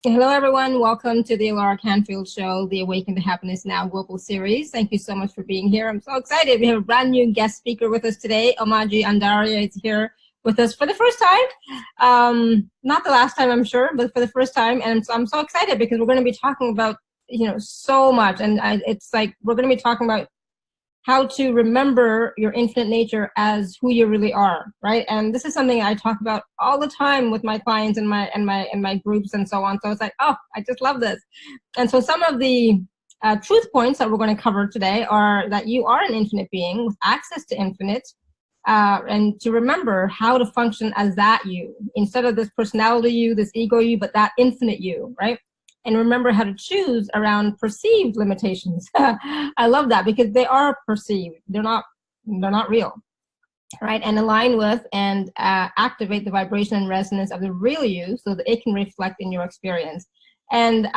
Hello, everyone. Welcome to the Laura Canfield Show, the Awaken to Happiness Now Global Series. Thank you so much for being here. I'm so excited. We have a brand new guest speaker with us today. Omaji Andaria is here with us for the first time. Not the last time, I'm sure, but for the first time. And so I'm so excited because we're going to be talking about, so much. And it's like we're going to be talking about how to remember your infinite nature as who you really are, right? And this is something I talk about all the time with my clients and my groups and so on. So it's like, oh, I just love this. And so some of the truth points that we're going to cover today are that you are an infinite being with access to infinite, and to remember how to function as that you, instead of this personality you, this ego you, but that infinite you, right? And remember how to choose around perceived limitations. I love that because they are perceived. They're not real, right? And align with and activate the vibration and resonance of the real you so that it can reflect in your experience. And,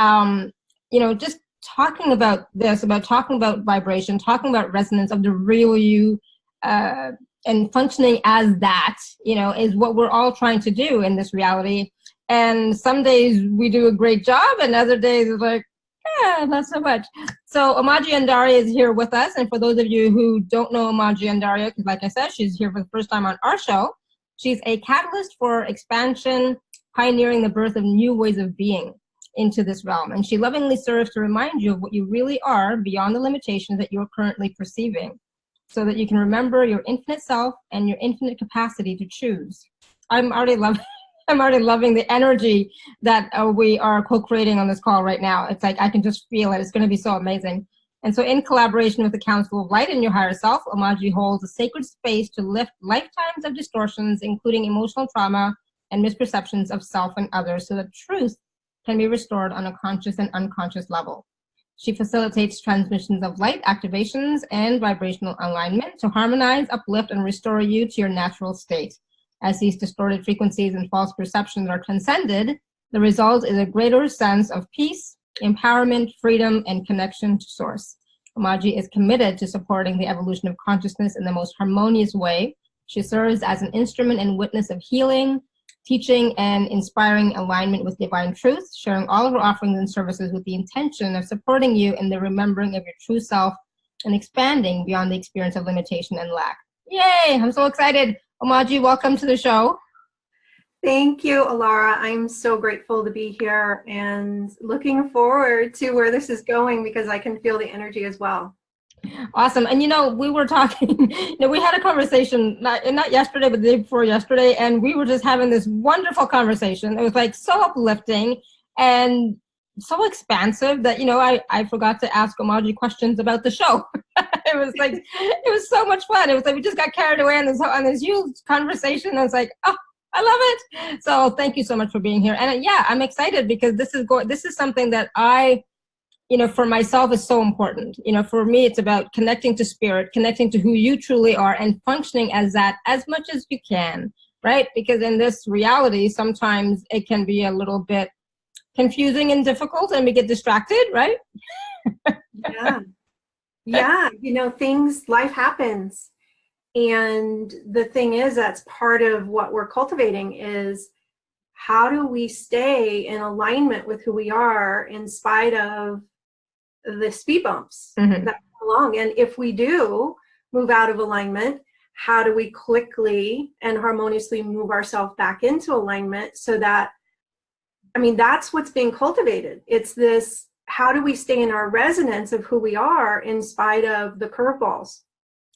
just talking about this, about talking about vibration, talking about resonance of the real you, and functioning as that, is what we're all trying to do in this reality. And some days we do a great job, and other days it's like, not so much. So Omaji Andaria is here with us. And for those of you who don't know Omaji Andaria, because like I said, she's here for the first time on our show, she's a catalyst for expansion, pioneering the birth of new ways of being into this realm. And she lovingly serves to remind you of what you really are beyond the limitations that you're currently perceiving, so that you can remember your infinite self and your infinite capacity to choose. I'm already loving the energy that we are co-creating on this call right now. It's like I can just feel it. It's going to be so amazing. And so in collaboration with the Council of Light and your higher self, Omaji holds a sacred space to lift lifetimes of distortions, including emotional trauma and misperceptions of self and others, so that truth can be restored on a conscious and unconscious level. She facilitates transmissions of light activations and vibrational alignment to harmonize, uplift, and restore you to your natural state. As these distorted frequencies and false perceptions are transcended, the result is a greater sense of peace, empowerment, freedom, and connection to source. Omaji is committed to supporting the evolution of consciousness in the most harmonious way. She serves as an instrument and witness of healing, teaching, and inspiring alignment with divine truth, sharing all of her offerings and services with the intention of supporting you in the remembering of your true self and expanding beyond the experience of limitation and lack. Yay! I'm so excited. Omaji, welcome to the show. Thank you, Alara. I'm so grateful to be here and looking forward to where this is going because I can feel the energy as well. Awesome. And we were talking, we had a conversation, not yesterday, but the day before yesterday, and we were just having this wonderful conversation. It was like so uplifting and so expansive that, I forgot to ask Omaji questions about the show. It was so much fun. It was like we just got carried away on this huge conversation. I was like, oh, I love it. So thank you so much for being here. And I'm excited because this is something that I, for myself is so important. For me, it's about connecting to spirit, connecting to who you truly are and functioning as that as much as you can, right? Because in this reality, sometimes it can be a little bit confusing and difficult and we get distracted, right? Yeah. Life happens. And the thing is, that's part of what we're cultivating is how do we stay in alignment with who we are in spite of the speed bumps that come along. And if we do move out of alignment, how do we quickly and harmoniously move ourselves back into alignment so that, that's what's being cultivated. It's this, how do we stay in our resonance of who we are in spite of the curveballs?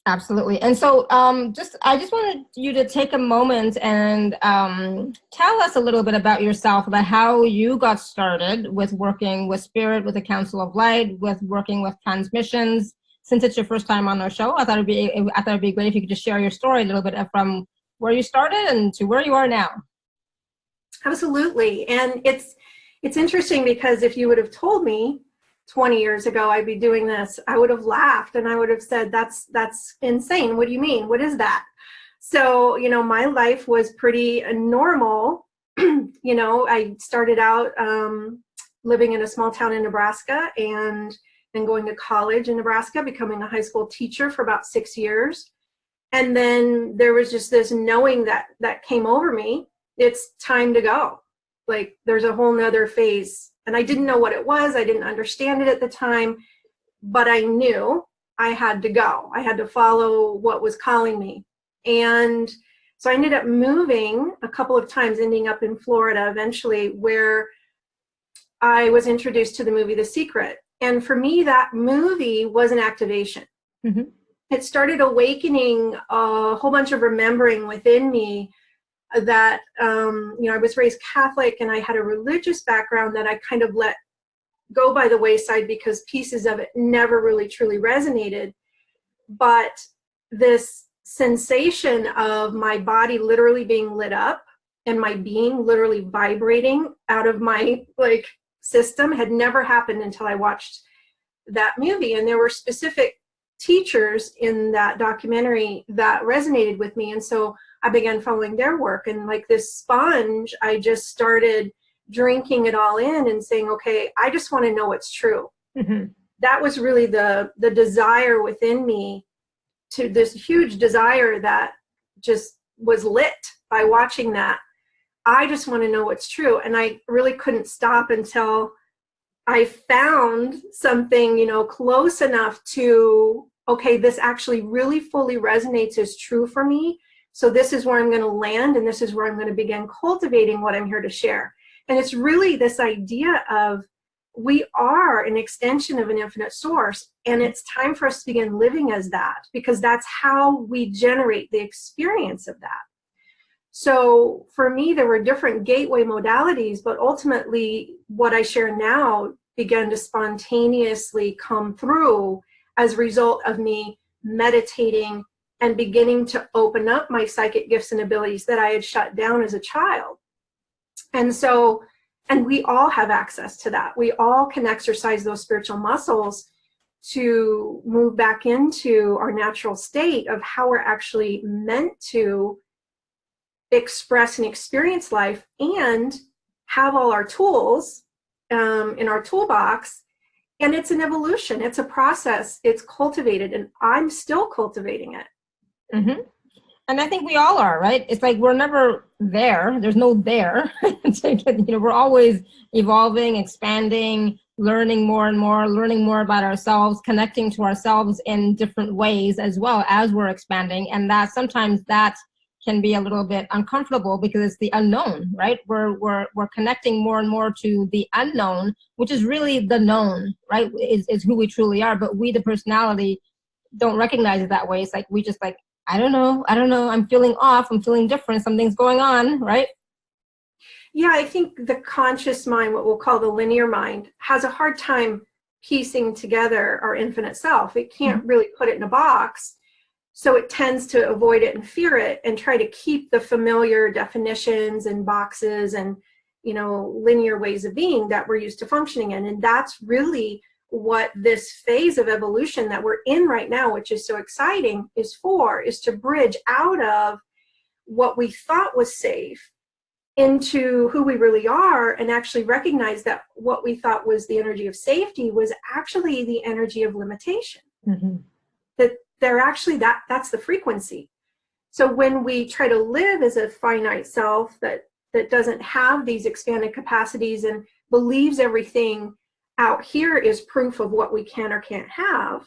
Absolutely. And so I just wanted you to take a moment and tell us a little bit about yourself, about how you got started with working with spirit, with the Council of Light, with working with transmissions. Since it's your first time on our show, I thought it'd be great if you could just share your story a little bit from where you started and to where you are now. Absolutely. And it's interesting because if you would have told me 20 years ago I'd be doing this, I would have laughed and I would have said, that's insane. What do you mean? What is that? So, my life was pretty normal. I started out living in a small town in Nebraska and then going to college in Nebraska, becoming a high school teacher for about 6 years. And then there was just this knowing that came over me. It's time to go. like there's a whole nother phase. And I didn't know what it was. I didn't understand it at the time, but I knew I had to go. I had to follow what was calling me. And so I ended up moving a couple of times, ending up in Florida eventually, where I was introduced to the movie The Secret. And for me, that movie was an activation. Mm-hmm. It started awakening a whole bunch of remembering within me that, I was raised Catholic and I had a religious background that I kind of let go by the wayside because pieces of it never really truly resonated. But this sensation of my body literally being lit up and my being literally vibrating out of my system had never happened until I watched that movie. And there were specific teachers in that documentary that resonated with me. And so I began following their work, and like this sponge, I just started drinking it all in and saying, okay, I just want to know what's true. Mm-hmm. That was really the desire within me, to this huge desire that just was lit by watching that. I just want to know what's true. And I really couldn't stop until I found something, close enough to, okay, this actually really fully resonates as true for me. So this is where I'm going to land, and this is where I'm going to begin cultivating what I'm here to share. And it's really this idea of we are an extension of an infinite source, and it's time for us to begin living as that, because that's how we generate the experience of that. So for me, there were different gateway modalities, but ultimately what I share now began to spontaneously come through as a result of me meditating and beginning to open up my psychic gifts and abilities that I had shut down as a child. And we all have access to that. We all can exercise those spiritual muscles to move back into our natural state of how we're actually meant to express and experience life, and have all our tools in our toolbox. And it's an evolution. It's a process. It's cultivated, and I'm still cultivating it. Mm-hmm. And I think we all are, right? It's like we're never there. There's no there. We're always evolving, expanding, learning more and more, learning more about ourselves, connecting to ourselves in different ways as well as we're expanding. And that sometimes that can be a little bit uncomfortable because it's the unknown, right? We're connecting more and more to the unknown, which is really the known, right? Is who we truly are. But we, the personality, don't recognize it that way. It's like we just like, I don't know. I'm feeling off. I'm feeling different. Something's going on, right? Yeah, I think the conscious mind, what we'll call the linear mind, has a hard time piecing together our infinite self. It can't really put it in a box. So it tends to avoid it and fear it and try to keep the familiar definitions and boxes and, linear ways of being that we're used to functioning in. And that's really what this phase of evolution that we're in right now, which is so exciting, is to bridge out of what we thought was safe into who we really are, and actually recognize that what we thought was the energy of safety was actually the energy of limitation. Mm-hmm. That they're actually that's the frequency. So when we try to live as a finite self that doesn't have these expanded capacities and believes everything out here is proof of what we can or can't have,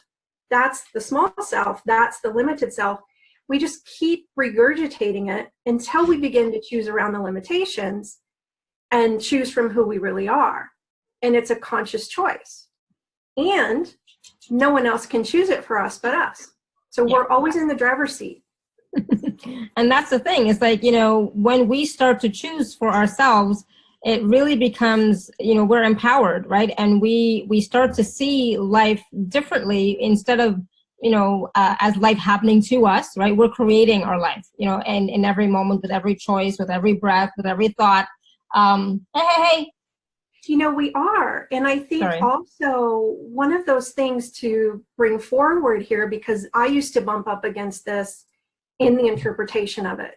that's the small self, that's the limited self. We just keep regurgitating it until we begin to choose around the limitations and choose from who we really are. And it's a conscious choice. And no one else can choose it for us but us. So we're always in the driver's seat. And that's the thing. It's like, when we start to choose for ourselves, it really becomes, we're empowered, right? And we start to see life differently instead of, as life happening to us, right? We're creating our life, and in every moment, with every choice, with every breath, with every thought. Hey. We are. And I think also one of those things to bring forward here, because I used to bump up against this in the interpretation of it.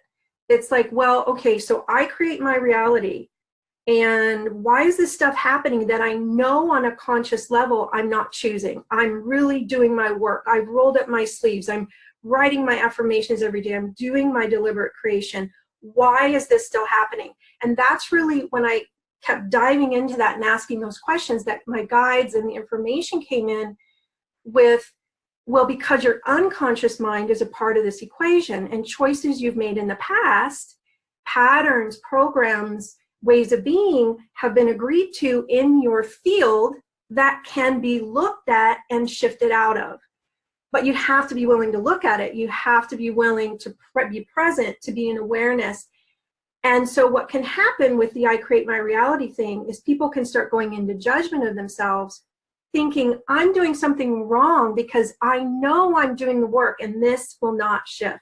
It's like, well, okay, so I create my reality. And why is this stuff happening that I know on a conscious level I'm not choosing? I'm really doing my work. I've rolled up my sleeves. I'm writing my affirmations every day. I'm doing my deliberate creation. Why is this still happening? And that's really when I kept diving into that and asking those questions that my guides and the information came in with, well, because your unconscious mind is a part of this equation, and choices you've made in the past, patterns, programs, ways of being have been agreed to in your field that can be looked at and shifted out of. But you have to be willing to look at it. You have to be willing to be present, to be in awareness. And so what can happen with the I create my reality thing is people can start going into judgment of themselves, thinking I'm doing something wrong because I know I'm doing the work and this will not shift.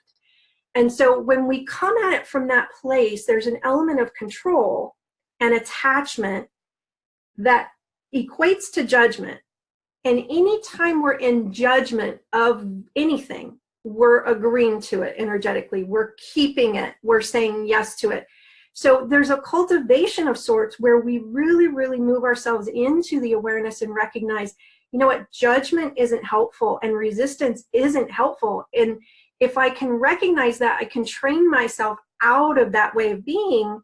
And so when we come at it from that place, there's an element of control and attachment that equates to judgment. And anytime we're in judgment of anything, we're agreeing to it energetically. We're keeping it. We're saying yes to it. So there's a cultivation of sorts where we really, really move ourselves into the awareness and recognize, you know what, judgment isn't helpful and resistance isn't helpful. And if I can recognize that, I can train myself out of that way of being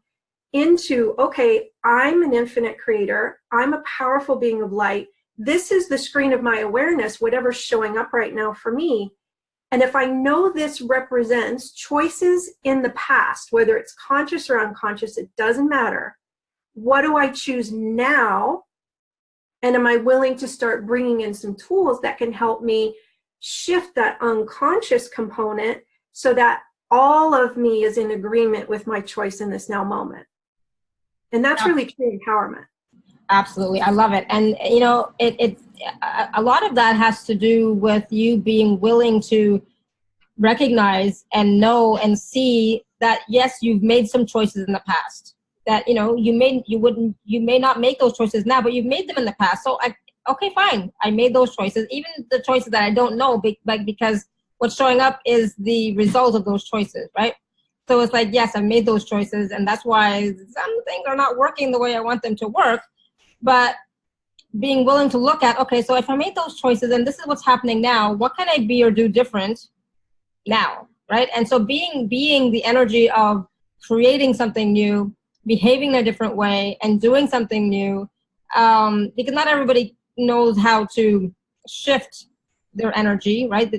into, okay, I'm an infinite creator. I'm a powerful being of light. This is the screen of my awareness, whatever's showing up right now for me. And if I know this represents choices in the past, whether it's conscious or unconscious, it doesn't matter. What do I choose now? And am I willing to start bringing in some tools that can help me shift that unconscious component so that all of me is in agreement with my choice in this now moment? And that's really true empowerment. Absolutely. I love it. And, you know, a lot of that has to do with you being willing to recognize and know and see that, yes, you've made some choices in the past that, you know, you may not make those choices now, but you've made them in the past. So okay, fine. I made those choices, even the choices that I don't know, because what's showing up is the result of those choices, right? So it's like, yes, I made those choices, and that's why some things are not working the way I want them to work. But being willing to look at, okay, so if I made those choices and this is what's happening now, what can I be or do different now, right? And so being the energy of creating something new, behaving in a different way, and doing something new, because not everybody knows how to shift their energy, right?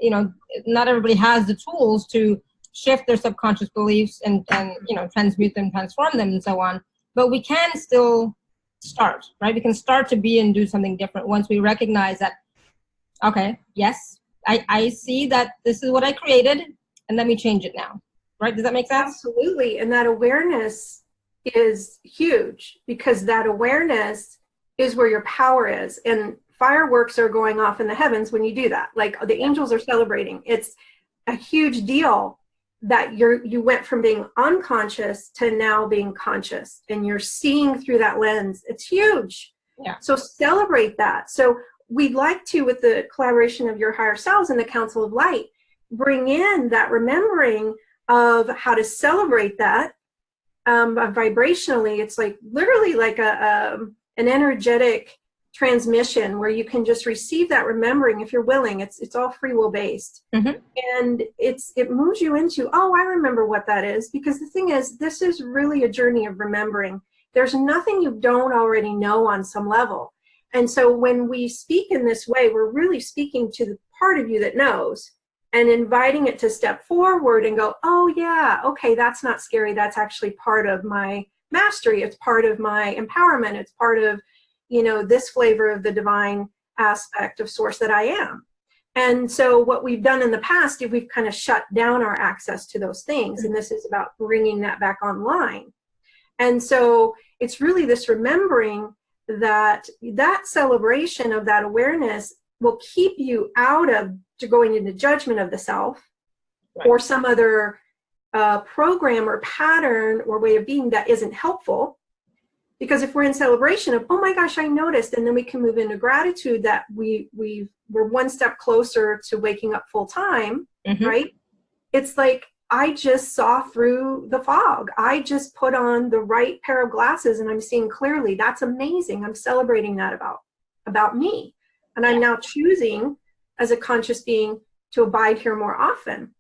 You know, not everybody has the tools to shift their subconscious beliefs and you know, transmute them, transform them, and so on. But we can still start, right? We can start to be and do something different once we recognize that, okay, yes, I see that this is what I created, and let me change it now, right? Does that make sense? Absolutely. And that awareness is huge, because that awareness is where your power is. And fireworks are going off in the heavens when you do that. Like the angels are celebrating. It's a huge deal that you went from being unconscious to now being conscious, and you're seeing through that lens. It's huge. Yeah. So celebrate that. So we'd like to, with the collaboration of your higher selves and the Council of Light, bring in that remembering of how to celebrate that vibrationally. It's like literally like an energetic transmission where you can just receive that remembering if you're willing. It's all free will based. Mm-hmm. And it moves you into, oh, I remember what that is. Because the thing is, this is really a journey of remembering. There's nothing you don't already know on some level. And so when we speak in this way, we're really speaking to the part of you that knows and inviting it to step forward and go, oh yeah, okay, that's not scary. That's actually part of my mastery. It's part of my empowerment. It's part of, you know, this flavor of the divine aspect of source that I am. And so what we've done in the past is we've kind of shut down our access to those things. And this is about bringing that back online. And so it's really this remembering that celebration of that awareness will keep you out of going into judgment of the self, right, or some other program or pattern or way of being that isn't helpful. Because if we're in celebration of, oh my gosh, I noticed, and then we can move into gratitude that we're one step closer to waking up full time, mm-hmm, right? It's like, I just saw through the fog. I just put on the right pair of glasses and I'm seeing clearly. That's amazing. I'm celebrating that about me. And I'm now choosing as a conscious being to abide here more often.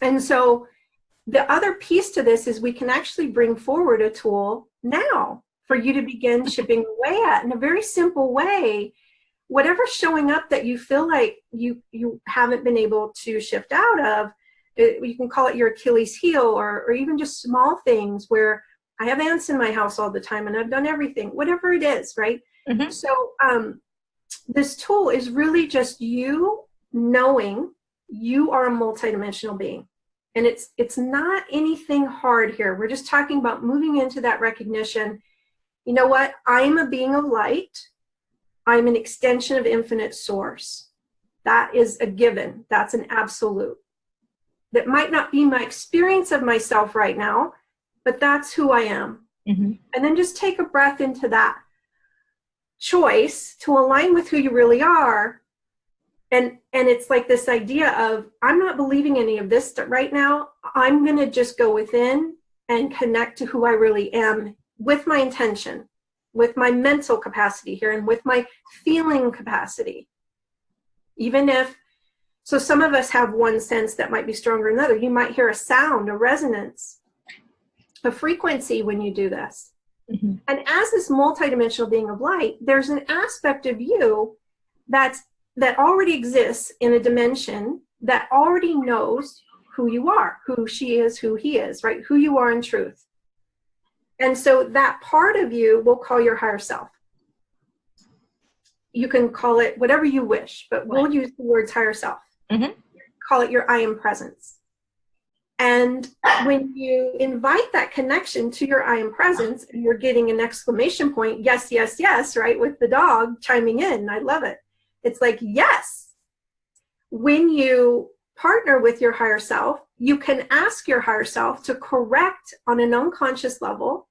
And so the other piece to this is we can actually bring forward a tool now for you to begin chipping away at in a very simple way. Whatever's showing up that you feel like you haven't been able to shift out of, you can call it your Achilles heel, or even just small things where I have ants in my house all the time and I've done everything, whatever it is, right? Mm-hmm. So this tool is really just you knowing you are a multidimensional being. And it's not anything hard here. We're just talking about moving into that recognition. You know what? I am a being of light. I'm an extension of infinite source. That is a given. That's an absolute. That might not be my experience of myself right now, but that's who I am. Mm-hmm. And then just take a breath into that choice to align with who you really are. And it's like this idea of, I'm not believing any of this right now. I'm going to just go within and connect to who I really am with my intention, with my mental capacity here, and with my feeling capacity. Even if, so some of us have one sense that might be stronger than another. You might hear a sound, a resonance, a frequency when you do this. Mm-hmm. And as this multidimensional being of light, there's an aspect of you that already exists in a dimension that already knows who you are, who she is, who he is, right? Who you are in truth. And so that part of you we'll call your higher self. You can call it whatever you wish, but we'll use the words higher self. Mm-hmm. Call it your I am presence. And when you invite that connection to your I am presence, and you're getting an exclamation point, yes, yes, yes, right, with the dog chiming in. I love it. It's like, yes. When you partner with your higher self, you can ask your higher self to correct on an unconscious level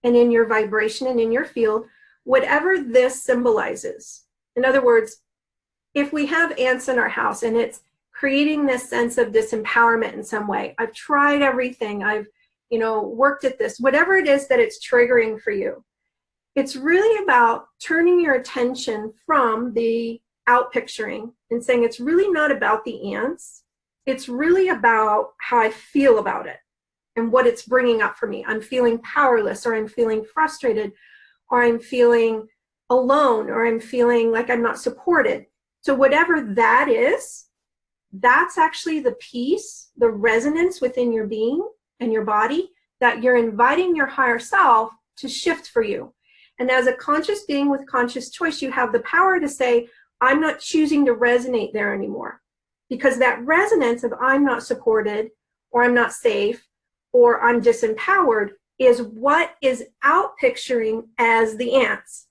and in your vibration and in your field, whatever this symbolizes. In other words, if we have ants in our house and it's creating this sense of disempowerment in some way, I've tried everything, I've worked at this, whatever it is that it's triggering for you, it's really about turning your attention from the out picturing and saying it's really not about the ants. It's really about how I feel about it and what it's bringing up for me. I'm feeling powerless, or I'm feeling frustrated, or I'm feeling alone, or I'm feeling like I'm not supported. So whatever that is, that's actually the peace, the resonance within your being and your body that you're inviting your higher self to shift for you. And as a conscious being with conscious choice, you have the power to say, I'm not choosing to resonate there anymore. Because that resonance of I'm not supported, or I'm not safe, or I'm disempowered is what is out picturing as the ants,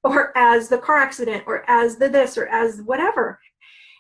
or as the car accident, or as the this, or as whatever.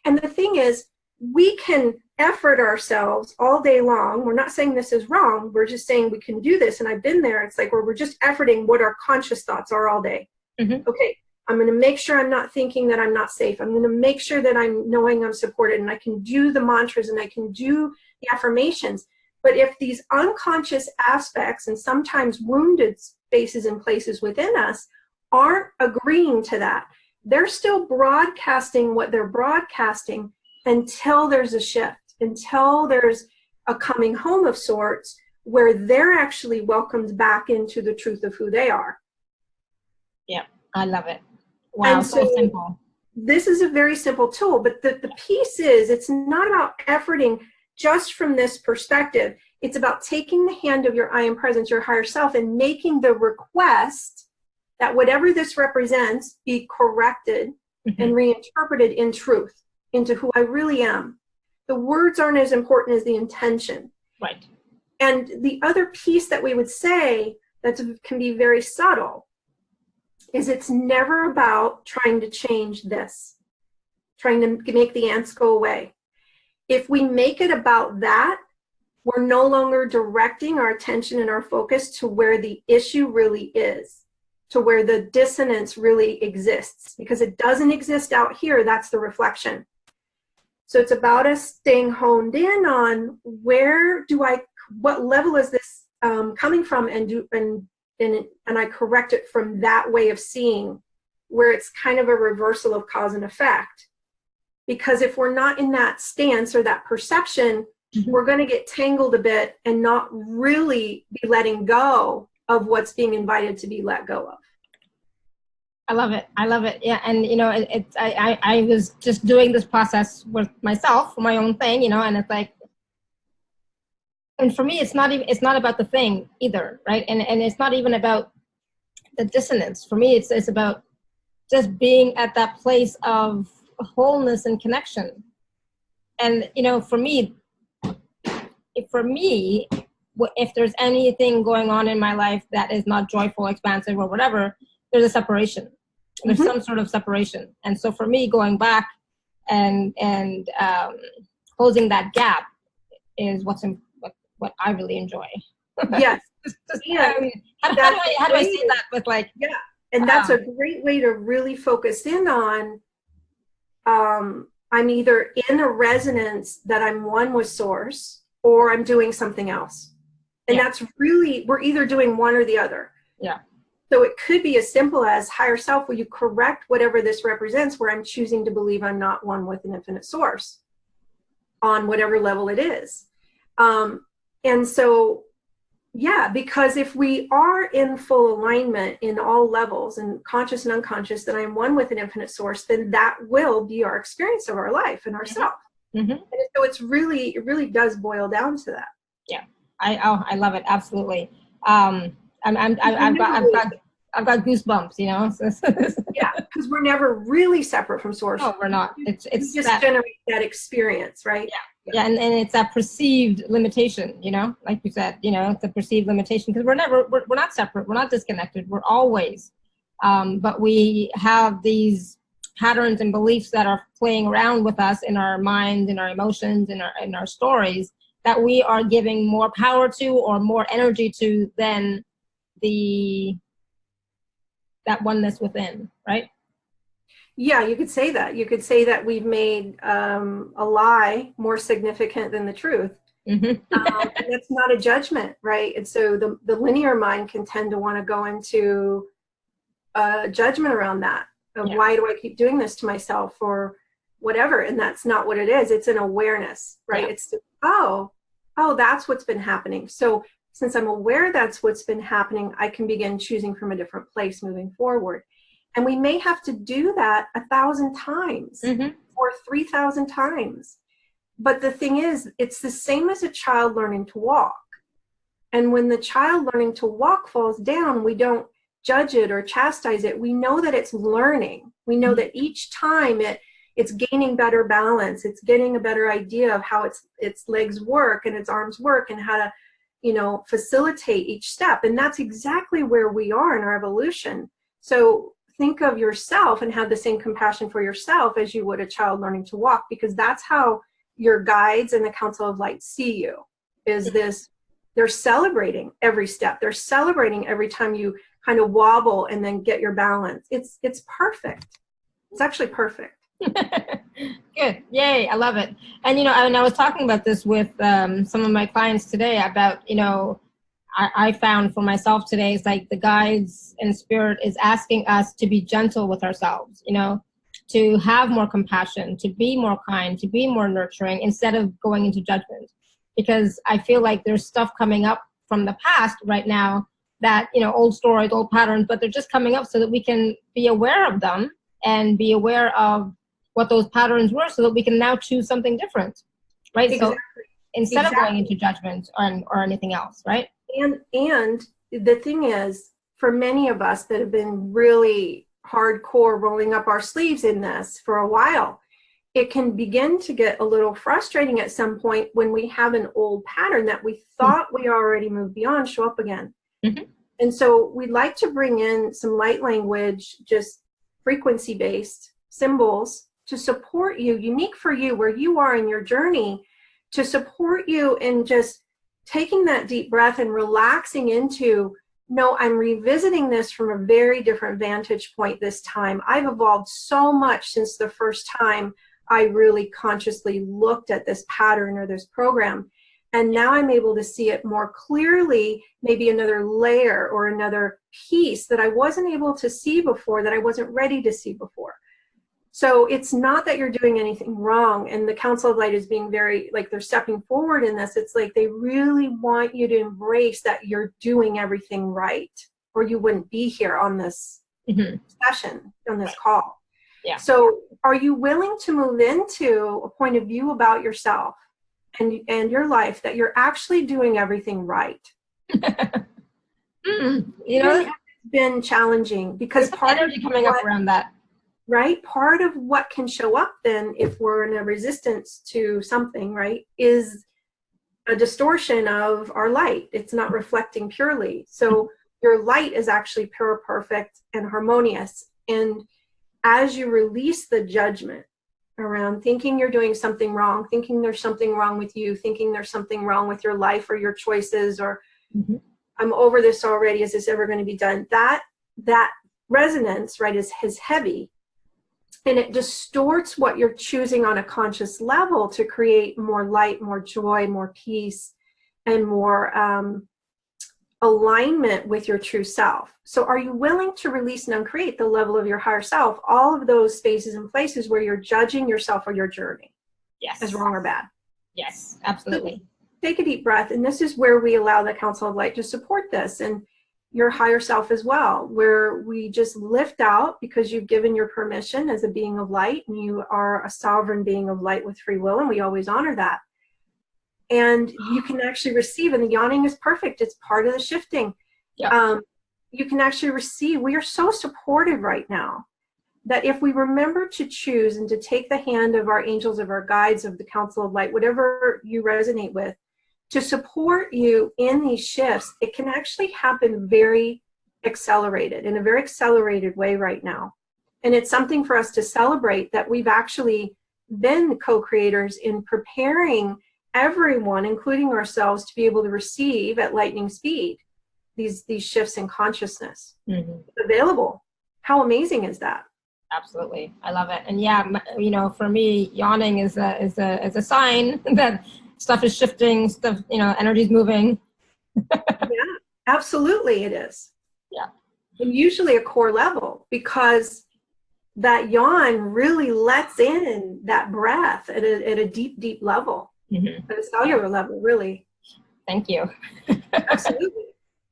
And the thing is, we can effort ourselves all day long. We're not saying this is wrong. We're just saying we can do this. And I've been there. It's like where we're just efforting what our conscious thoughts are all day. Mm-hmm. Okay, I'm going to make sure I'm not thinking that I'm not safe. I'm going to make sure that I'm knowing I'm supported, and I can do the mantras and I can do the affirmations. But if these unconscious aspects and sometimes wounded spaces and places within us aren't agreeing to that, they're still broadcasting what they're broadcasting until there's a shift, until there's a coming home of sorts where they're actually welcomed back into the truth of who they are. Yeah, I love it. Wow, And so simple. This is a very simple tool, but the piece is, it's not about efforting just from this perspective. It's about taking the hand of your I am presence, your higher self, and making the request that whatever this represents be corrected and reinterpreted in truth, into who I really am. The words aren't as important as the intention. Right. And the other piece that we would say that can be very subtle is it's never about trying to change this, trying to make the ants go away. If we make it about that, we're no longer directing our attention and our focus to where the issue really is, to where the dissonance really exists, because it doesn't exist out here. That's the reflection. So it's about us staying honed in on what level is this coming from, and I correct it from that way of seeing, where it's kind of a reversal of cause and effect. Because if we're not in that stance or that perception, we're going to get tangled a bit and not really be letting go of what's being invited to be let go of. I love it. I love it. Yeah. And, you know, I was just doing this process with myself for my own thing, you know, and it's like, and for me, it's not about the thing either. Right. And it's not even about the dissonance. For me, it's about just being at that place of wholeness and connection. And, you know, for me, if there's anything going on in my life that is not joyful, expansive, or whatever, there's a separation. There's some sort of separation. And so for me, going back and closing that gap is what I really enjoy. Yes. How do I say that with like? Yeah, and that's a great way to really focus in on. I'm either in a resonance that I'm one with source, or I'm doing something else. And that's really, we're either doing one or the other. Yeah. So it could be as simple as, higher self, will you correct whatever this represents, where I'm choosing to believe I'm not one with an infinite source on whatever level it is. And so, yeah, because if we are in full alignment in all levels, and conscious and unconscious, that I'm one with an infinite source, then that will be our experience of our life and ourself. And so it really does boil down to that. Yeah, I love it, absolutely. I've got goosebumps, you know. Yeah, because we're never really separate from source. No, we're not. It's just that, generate that experience, right? Yeah, and it's that perceived limitation, you know, like you said, you know, it's a perceived limitation, because we're not separate, we're not disconnected, we're always, but we have these patterns and beliefs that are playing around with us in our mind, in our emotions, in our stories, that we are giving more power to or more energy to than that oneness within, right? Yeah, you could say that. You could say that we've made a lie more significant than the truth. And that's not a judgment, right? And so the linear mind can tend to want to go into judgment around that, of why do I keep doing this to myself, or whatever. And that's not what it is. It's an awareness, right? It's oh, that's what's been happening. So since I'm aware that's what's been happening, I can begin choosing from a different place moving forward. And we may have to do that 1,000 times or 3,000 times. But the thing is, it's the same as a child learning to walk. And when the child learning to walk falls down, we don't judge it or chastise it. We know that it's learning. We know that each time it's gaining better balance. It's getting a better idea of how its legs work and its arms work, and how to, you know, facilitate each step. And that's exactly where we are in our evolution. So think of yourself and have the same compassion for yourself as you would a child learning to walk, because that's how your guides and the Council of Light see you, is this, they're celebrating every step. They're celebrating every time you kind of wobble and then get your balance. It's perfect. It's actually perfect. Good. Yay. I love it. And, you know, I was talking about this with some of my clients today about, you know, I found for myself today, it's like the guides and spirit is asking us to be gentle with ourselves, you know, to have more compassion, to be more kind, to be more nurturing, instead of going into judgment. Because I feel like there's stuff coming up from the past right now that, you know, old stories, old patterns, but they're just coming up so that we can be aware of them and be aware of what those patterns were, so that we can now choose something different, right? Exactly. So instead of going into judgment or anything else, right? And the thing is, for many of us that have been really hardcore rolling up our sleeves in this for a while, it can begin to get a little frustrating at some point when we have an old pattern that we thought we already moved beyond show up again. And so we'd like to bring in some light language, just frequency-based symbols to support you, unique for you, where you are in your journey, to support you in just taking that deep breath and relaxing into, no, I'm revisiting this from a very different vantage point this time. I've evolved so much since the first time I really consciously looked at this pattern or this program. And now I'm able to see it more clearly, maybe another layer or another piece that I wasn't able to see before, that I wasn't ready to see before. So it's not that you're doing anything wrong, and the Council of Light is being very, like, they're stepping forward in this. It's like they really want you to embrace that you're doing everything right, or you wouldn't be here on this session, on this call. Yeah. So are you willing to move into a point of view about yourself and your life that you're actually doing everything right? You know, it's been challenging because part energy of coming up around that. Right? Part of what can show up then if we're in a resistance to something, right, is a distortion of our light. It's not reflecting purely. So your light is actually pure, perfect, and harmonious. And as you release the judgment around thinking you're doing something wrong, thinking there's something wrong with you, thinking there's something wrong with your life or your choices, or I'm over this already, is this ever going to be done? That resonance, right, is heavy. And it distorts what you're choosing on a conscious level to create more light, more joy, more peace, and more alignment with your true self. So are you willing to release and uncreate the level of your higher self, all of those spaces and places where you're judging yourself or your journey as wrong or bad? Yes, absolutely. So take a deep breath. And this is where we allow the Council of Light to support this. And your higher self as well, where we just lift out because you've given your permission as a being of light, and you are a sovereign being of light with free will, and we always honor that. And you can actually receive, and the yawning is perfect. It's part of the shifting. Yeah. You can actually receive. We are so supportive right now that if we remember to choose and to take the hand of our angels, of our guides, of the Council of Light, whatever you resonate with, to support you in these shifts, it can actually happen very accelerated, in a very accelerated way right now. And it's something for us to celebrate, that we've actually been co-creators in preparing everyone, including ourselves, to be able to receive at lightning speed these shifts in consciousness. Available. How amazing is that? Absolutely. I love it. And yeah, you know, for me, yawning is a sign that stuff is shifting, stuff, you know, energy's moving. Yeah, absolutely it is. Yeah. And usually a core level, because that yawn really lets in that breath at a deep, deep level, at a cellular level, really. Thank you. Absolutely.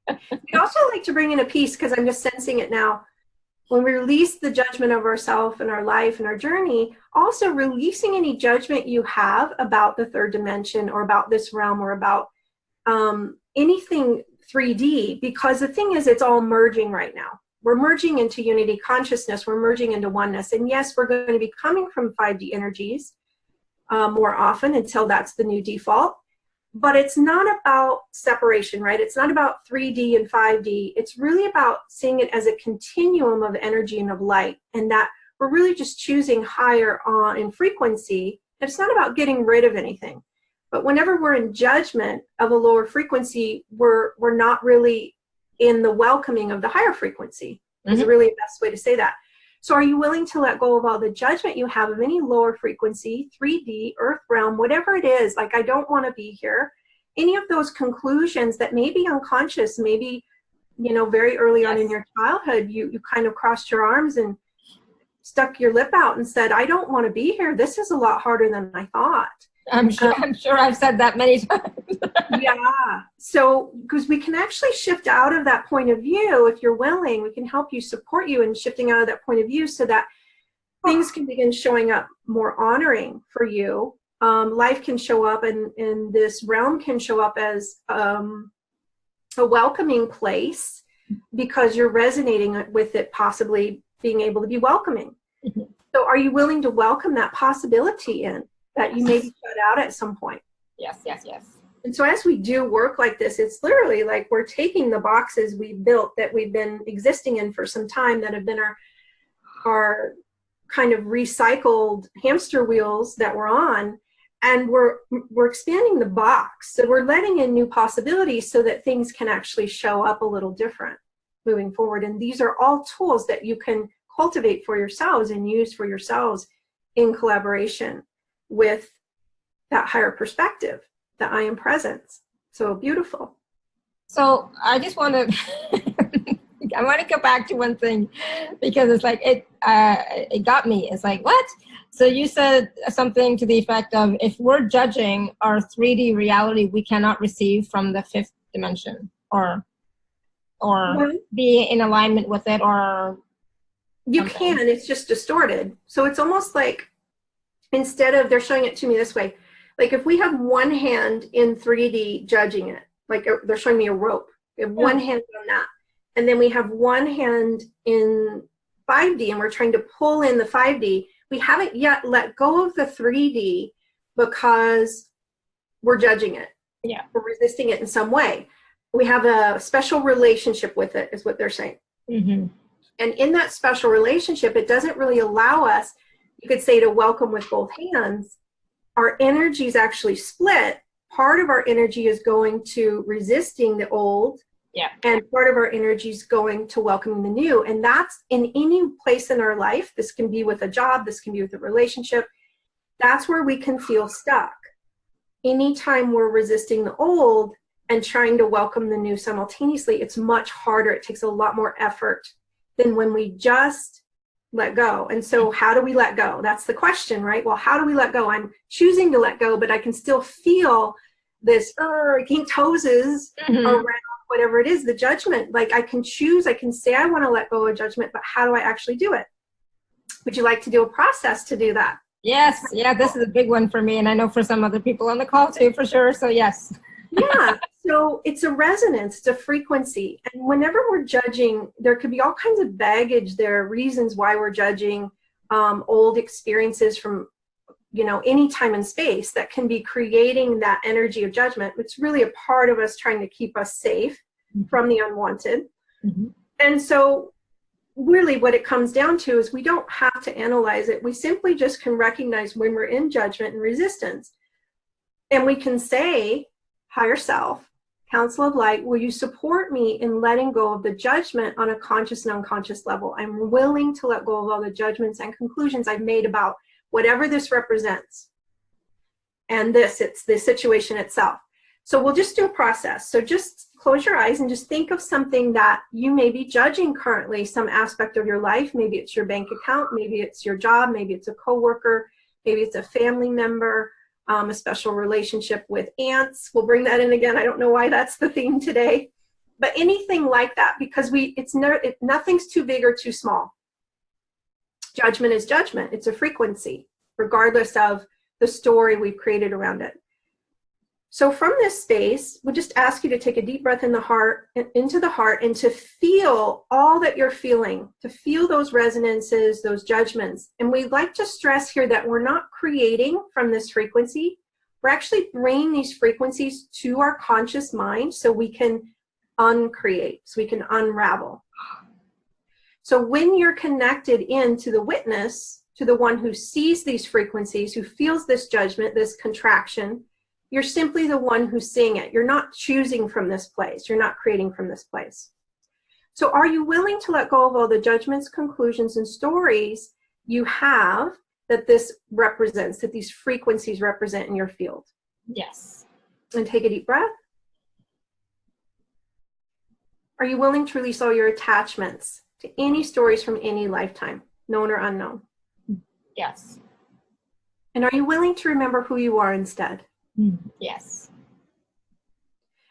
We'd also like to bring in a piece, because I'm just sensing it now. When we release the judgment of ourself and our life and our journey, also releasing any judgment you have about the third dimension or about this realm or about anything 3D, because the thing is, it's all merging right now. We're merging into unity consciousness. We're merging into oneness. And yes, we're going to be coming from 5D energies more often until that's the new default. But it's not about separation, right? It's not about 3D and 5D. It's really about seeing it as a continuum of energy and of light, and that we're really just choosing higher on in frequency. And it's not about getting rid of anything. But whenever we're in judgment of a lower frequency, we're not really in the welcoming of the higher frequency. Is really the best way to say that. So are you willing to let go of all the judgment you have of any lower frequency, 3D, earth realm, whatever it is, like I don't want to be here, any of those conclusions that may be unconscious, maybe, you know, very early on in your childhood, you kind of crossed your arms and stuck your lip out and said, I don't want to be here. This is a lot harder than I thought. I'm sure I've said that many times. Yeah. So, because we can actually shift out of that point of view, if you're willing, we can help you, support you in shifting out of that point of view so that things can begin showing up more honoring for you. Life can show up, and this realm can show up as a welcoming place because you're resonating with it, possibly being able to be welcoming. So are you willing to welcome that possibility in, that you may be shut out at some point? Yes, yes, yes. And so as we do work like this, it's literally like we're taking the boxes we built that we've been existing in for some time, that have been our kind of recycled hamster wheels that we're on, and we're expanding the box. So we're letting in new possibilities so that things can actually show up a little different moving forward. And these are all tools that you can cultivate for yourselves and use for yourselves in collaboration with that higher perspective, that I am presence. So beautiful. So I just want to I want to go back to one thing because it's like it got me. It's like, what? So you said something to the effect of, if we're judging our 3D reality, we cannot receive from the fifth dimension or be in alignment with it, or you something. can. It's just distorted. So it's almost like, instead of, they're showing it to me this way, like if we have one hand in 3D judging it, like they're showing me a rope, we have one hand on that, and then we have one hand in 5D and we're trying to pull in the 5D. We haven't yet let go of the 3D because we're judging it. Yeah. We're resisting it in some way. We have a special relationship with it, is what they're saying. Mm-hmm. And in that special relationship, it doesn't really allow us, you could say, to welcome with both hands. Our energy is actually split. Part of our energy is going to resisting the old, and part of our energy is going to welcoming the new. And that's in any place in our life. This can be with a job, this can be with a relationship. That's where we can feel stuck. Anytime we're resisting the old and trying to welcome the new simultaneously, it's much harder. It takes a lot more effort than when we just let go. And so how do we let go? That's the question, right? Well, how do we let go? I'm choosing to let go, but I can still feel this aching toes around whatever it is, the judgment. Like I can choose, I can say I want to let go of judgment, but how do I actually do it? Would you like to do a process to do that? Yes. Yeah, this is a big one for me, and I know for some other people on the call too, for sure. So yes. Yeah. So it's a resonance, it's a frequency. And whenever we're judging, there could be all kinds of baggage. There are reasons why we're judging, old experiences from, any time and space that can be creating that energy of judgment. It's really a part of us trying to keep us safe from the unwanted. Mm-hmm. And so really what it comes down to is we don't have to analyze it. We simply just can recognize when we're in judgment and resistance. And we can say, higher self, council of light, will you support me in letting go of the judgment on a conscious and unconscious level? I'm willing to let go of all the judgments and conclusions I've made about whatever this represents. And it's the situation itself. So we'll just do a process. So just close your eyes and just think of something that you may be judging currently, some aspect of your life. Maybe it's your bank account, maybe it's your job, maybe it's a coworker, maybe it's a family member, a special relationship with ants. We'll bring that in again. I don't know why that's the theme today, but anything like that, because nothing's too big or too small. Judgment is judgment. It's a frequency, regardless of the story we've created around it. So from this space, we'll just ask you to take a deep breath into the heart, and to feel all that you're feeling, to feel those resonances, those judgments. And we'd like to stress here that we're not creating from this frequency. We're actually bringing these frequencies to our conscious mind so we can uncreate, so we can unravel. So when you're connected into the witness, to the one who sees these frequencies, who feels this judgment, this contraction, you're simply the one who's seeing it. You're not choosing from this place. You're not creating from this place. So are you willing to let go of all the judgments, conclusions, and stories you have that this represents, that these frequencies represent in your field? Yes. And take a deep breath. Are you willing to release all your attachments to any stories from any lifetime, known or unknown? Yes. And are you willing to remember who you are instead? Yes.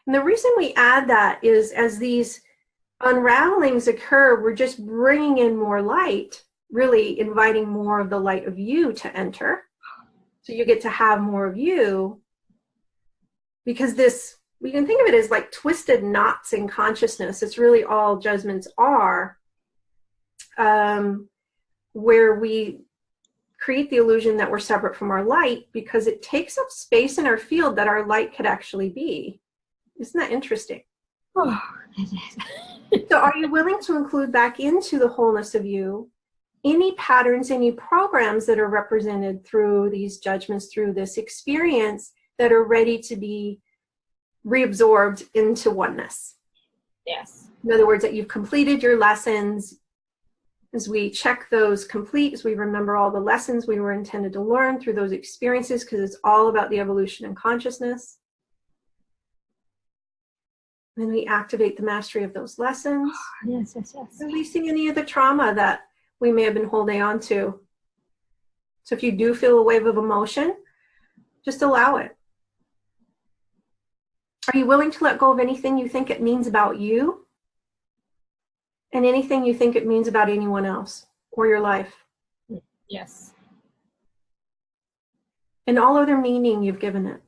And the reason we add that is, as these unravelings occur, we're just bringing in more light, really inviting more of the light of you to enter. So you get to have more of you, because we can think of it as like twisted knots in consciousness. It's really all judgments are, where we create the illusion that we're separate from our light, because it takes up space in our field that our light could actually be. Isn't that interesting? Oh, So are you willing to include back into the wholeness of you any patterns, any programs that are represented through these judgments, through this experience, that are ready to be reabsorbed into oneness? Yes. In other words, that you've completed your lessons. As we check those complete, as we remember all the lessons we were intended to learn through those experiences, because it's all about the evolution in consciousness. Then we activate the mastery of those lessons. Yes, yes, yes. Releasing any of the trauma that we may have been holding on to. So if you do feel a wave of emotion, just allow it. Are you willing to let go of anything you think it means about you? And anything you think it means about anyone else or your life? Yes. And all other meaning you've given it.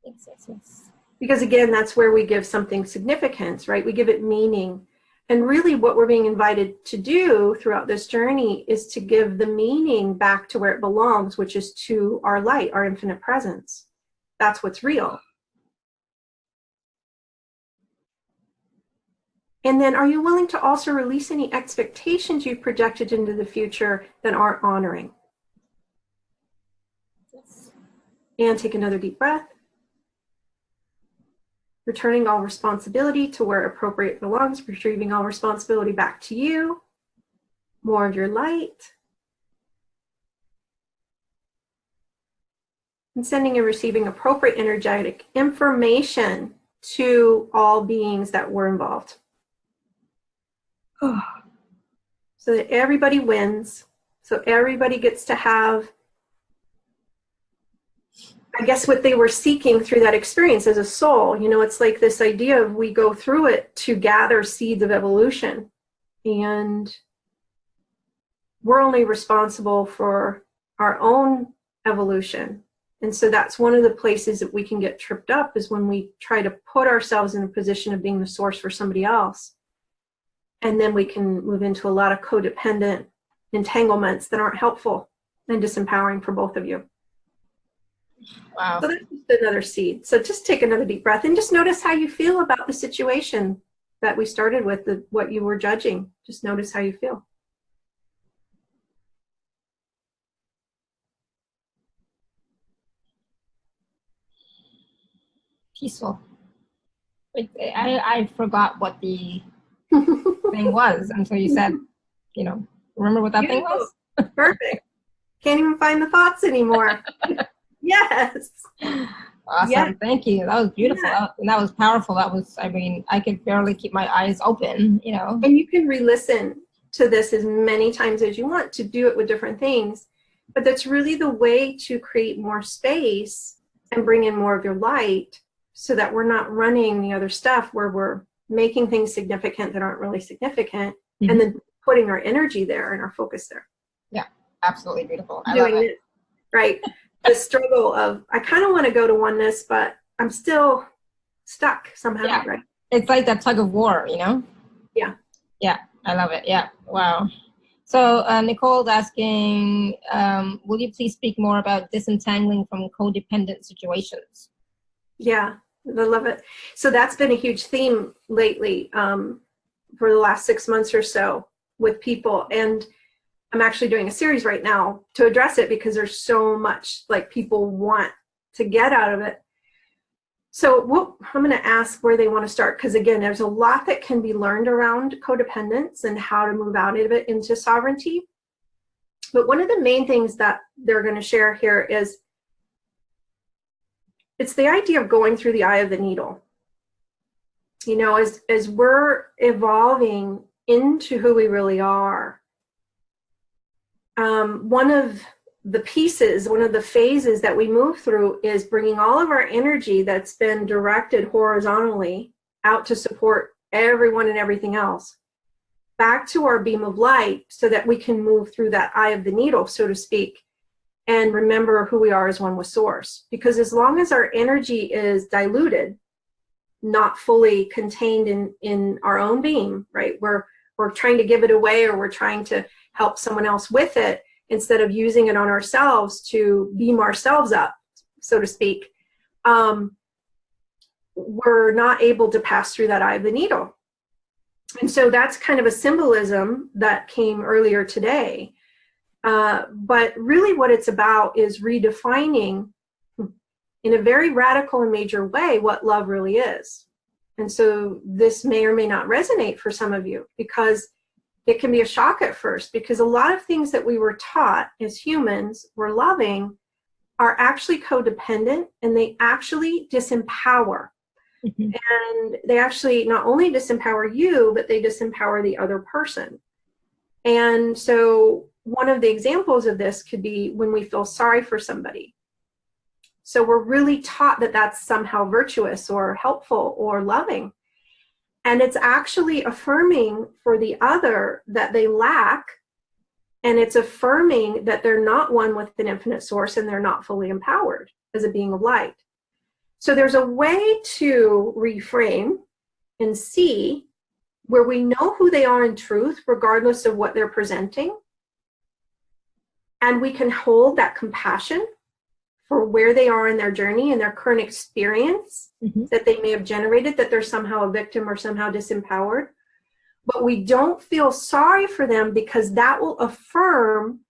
Yes, yes, yes. Because again, that's where we give something significance, right? We give it meaning. And really what we're being invited to do throughout this journey is to give the meaning back to where it belongs, which is to our light, our infinite presence. That's what's real. And then are you willing to also release any expectations you've projected into the future that aren't honoring? Yes. And take another deep breath. Returning all responsibility to where appropriate belongs, retrieving all responsibility back to you. More of your light. And sending and receiving appropriate energetic information to all beings that were involved. So that everybody wins. So everybody gets to have, I guess, what they were seeking through that experience as a soul. You know, it's like this idea of we go through it to gather seeds of evolution. And we're only responsible for our own evolution. And so that's one of the places that we can get tripped up, is when we try to put ourselves in a position of being the source for somebody else. And then we can move into a lot of codependent entanglements that aren't helpful and disempowering for both of you. Wow. So that's just another seed. So just take another deep breath and just notice how you feel about the situation that we started with, what you were judging. Just notice how you feel. Peaceful. I forgot what the thing was until you said, you know, remember what that thing was? Perfect. Can't even find the thoughts anymore. Yes. Awesome. Yes. Thank you. That was beautiful. Yeah. That was powerful. That was, I mean, I could barely keep my eyes open, you know. And you can re-listen to this as many times as you want to do it with different things. But that's really the way to create more space and bring in more of your light, so that we're not running the other stuff where we're making things significant that aren't really significant, and then putting our energy there and our focus there. Yeah, absolutely beautiful. I Doing love it. it, right? The struggle of, I kind of want to go to oneness, but I'm still stuck somehow, Yeah. right? It's like that tug of war, you know? Yeah. Yeah, I love it. Yeah, wow. So Nicole's asking, will you please speak more about disentangling from codependent situations? Yeah, I love it. So that's been a huge theme lately, for the last 6 months or so with people. And I'm actually doing a series right now to address it, because there's so much like people want to get out of it. So I'm going to ask where they want to start, because again, there's a lot that can be learned around codependence and how to move out of it into sovereignty. But one of the main things that they're going to share here is, it's the idea of going through the eye of the needle. You know, as we're evolving into who we really are, one of the pieces, one of the phases that we move through is bringing all of our energy that's been directed horizontally out to support everyone and everything else back to our beam of light, so that we can move through that eye of the needle, so to speak, and remember who we are as one with Source. Because as long as our energy is diluted, not fully contained in our own beam, right? We're trying to give it away, or we're trying to help someone else with it, instead of using it on ourselves to beam ourselves up, so to speak. We're not able to pass through that eye of the needle. And so that's kind of a symbolism that came earlier today. But really what it's about is redefining in a very radical and major way what love really is. And so this may or may not resonate for some of you, because it can be a shock at first, because a lot of things that we were taught as humans were loving are actually codependent, and they actually disempower. Mhm. And they actually not only disempower you, but they disempower the other person. And so one of the examples of this could be when we feel sorry for somebody. So we're really taught that that's somehow virtuous or helpful or loving. And it's actually affirming for the other that they lack. And it's affirming that they're not one with an infinite source and they're not fully empowered as a being of light. So there's a way to reframe and see where we know who they are in truth, regardless of what they're presenting. And we can hold that compassion for where they are in their journey and their current experience that they may have generated, that they're somehow a victim or somehow disempowered. But we don't feel sorry for them because that will affirm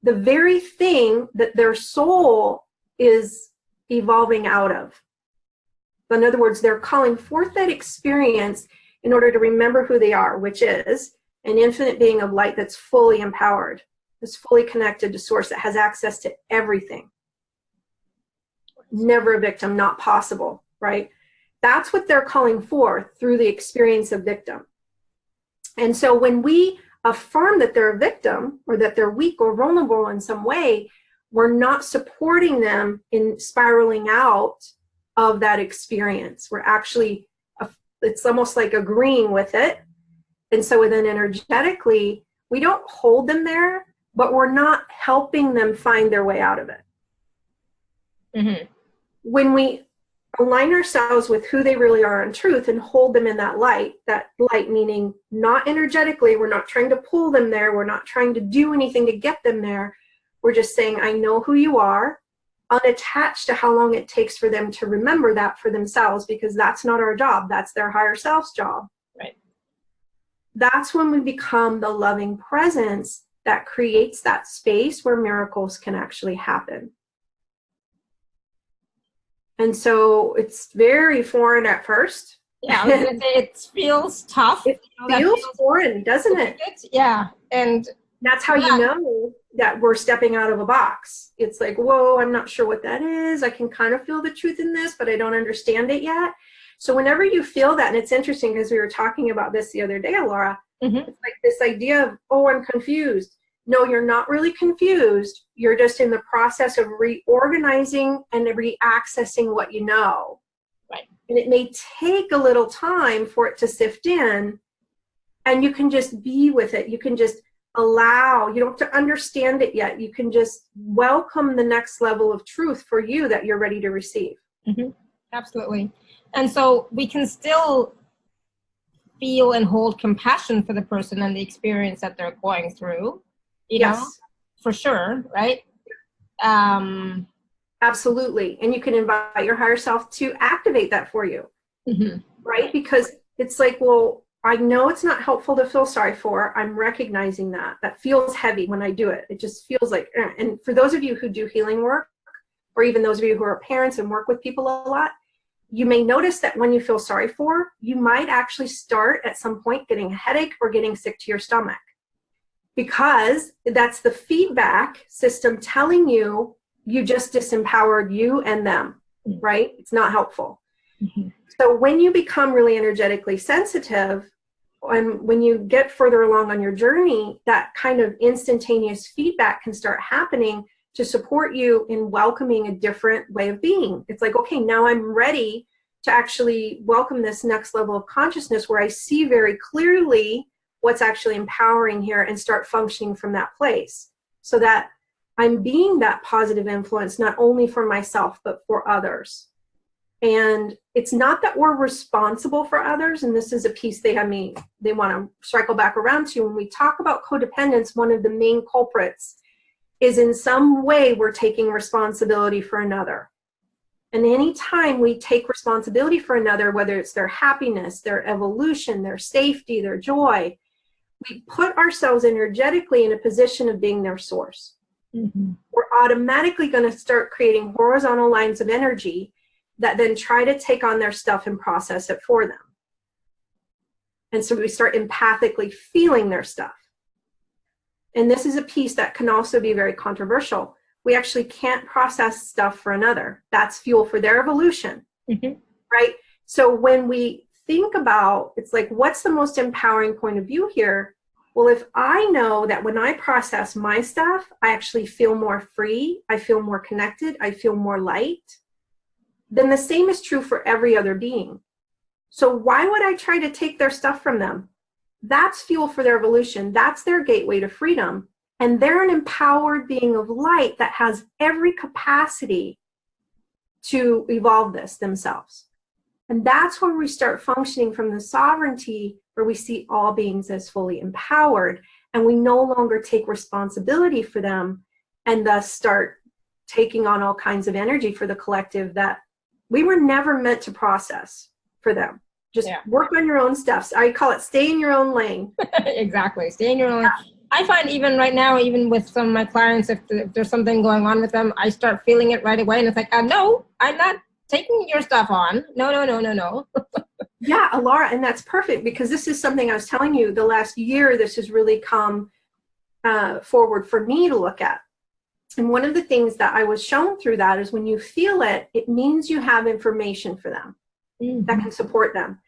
the very thing that their soul is evolving out of. In other words, they're calling forth that experience in order to remember who they are, which is an infinite being of light that's fully empowered, that's fully connected to source, that has access to everything. Never a victim, not possible, right? That's what they're calling forth through the experience of victim. And so when we affirm that they're a victim or that they're weak or vulnerable in some way, we're not supporting them in spiraling out of that experience. We're actually, it's almost like agreeing with it. And so then energetically, we don't hold them there, but we're not helping them find their way out of it. Mm-hmm. When we align ourselves with who they really are in truth and hold them in that light meaning not energetically, we're not trying to pull them there, we're not trying to do anything to get them there. We're just saying, I know who you are, unattached to how long it takes for them to remember that for themselves, because that's not our job, that's their higher self's job. Right. That's when we become the loving presence that creates that space where miracles can actually happen. And so it's very foreign at first. Yeah, I was gonna say it feels tough. It feels foreign, doesn't it? Yeah, and that's how you know that we're stepping out of a box. It's like, whoa, I'm not sure what that is. I can kind of feel the truth in this, but I don't understand it yet. So whenever you feel that, and it's interesting because we were talking about this the other day, Laura, it's like this idea of, oh, I'm confused. No, you're not really confused. You're just in the process of reorganizing and reaccessing what you know. Right. And it may take a little time for it to sift in, and you can just be with it. You can just allow, you don't have to understand it yet. You can just welcome the next level of truth for you that you're ready to receive. Absolutely. And so we can still feel and hold compassion for the person and the experience that they're going through. You know, for sure, right? Absolutely. And you can invite your higher self to activate that for you, right? Because it's like, well, I know it's not helpful to feel sorry for. I'm recognizing that. That feels heavy when I do it. It just feels like, and for those of you who do healing work, or even those of you who are parents and work with people a lot, you may notice that when you feel sorry for, you might actually start at some point getting a headache or getting sick to your stomach. Because that's the feedback system telling you, you just disempowered you and them, right? It's not helpful. So when you become really energetically sensitive, and when you get further along on your journey, that kind of instantaneous feedback can start happening to support you in welcoming a different way of being. It's like, okay, now I'm ready to actually welcome this next level of consciousness where I see very clearly what's actually empowering here and start functioning from that place, so that I'm being that positive influence, not only for myself, but for others. And it's not that we're responsible for others. And this is a piece they want to cycle back around to. When we talk about codependence, one of the main culprits is in some way we're taking responsibility for another. And anytime we take responsibility for another, whether it's their happiness, their evolution, their safety, their joy, we put ourselves energetically in a position of being their source. We're automatically going to start creating horizontal lines of energy that then try to take on their stuff and process it for them. And so we start empathically feeling their stuff. And this is a piece that can also be very controversial. We actually can't process stuff for another. That's fuel for their evolution, right? So when we think about, it's like, what's the most empowering point of view here? Well, if I know that when I process my stuff, I actually feel more free, I feel more connected, I feel more light, then the same is true for every other being. So why would I try to take their stuff from them? That's fuel for their evolution. That's their gateway to freedom. And they're an empowered being of light that has every capacity to evolve this themselves. And that's where we start functioning from the sovereignty, where we see all beings as fully empowered, and we no longer take responsibility for them, and thus start taking on all kinds of energy for the collective that we were never meant to process for them. Just work on your own stuff. I call it stay in your own lane. Exactly. Stay in your own lane. I find even right now, even with some of my clients, if there's something going on with them, I start feeling it right away. And it's like, no, I'm not taking your stuff on. No. Yeah, Alara, and that's perfect, because this is something I was telling you the last year, this has really come forward for me to look at. And one of the things that I was shown through that is when you feel it, it means you have information for them that can support them.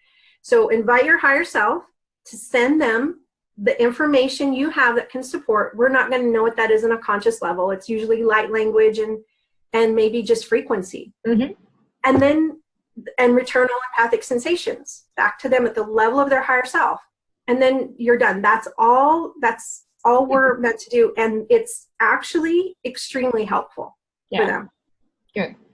So invite your higher self to send them the information you have that can support. We're not going to know what that is on a conscious level. It's usually light language and maybe just frequency. And then return all empathic sensations back to them at the level of their higher self. And then you're done. That's all we're meant to do. And it's actually extremely helpful for them.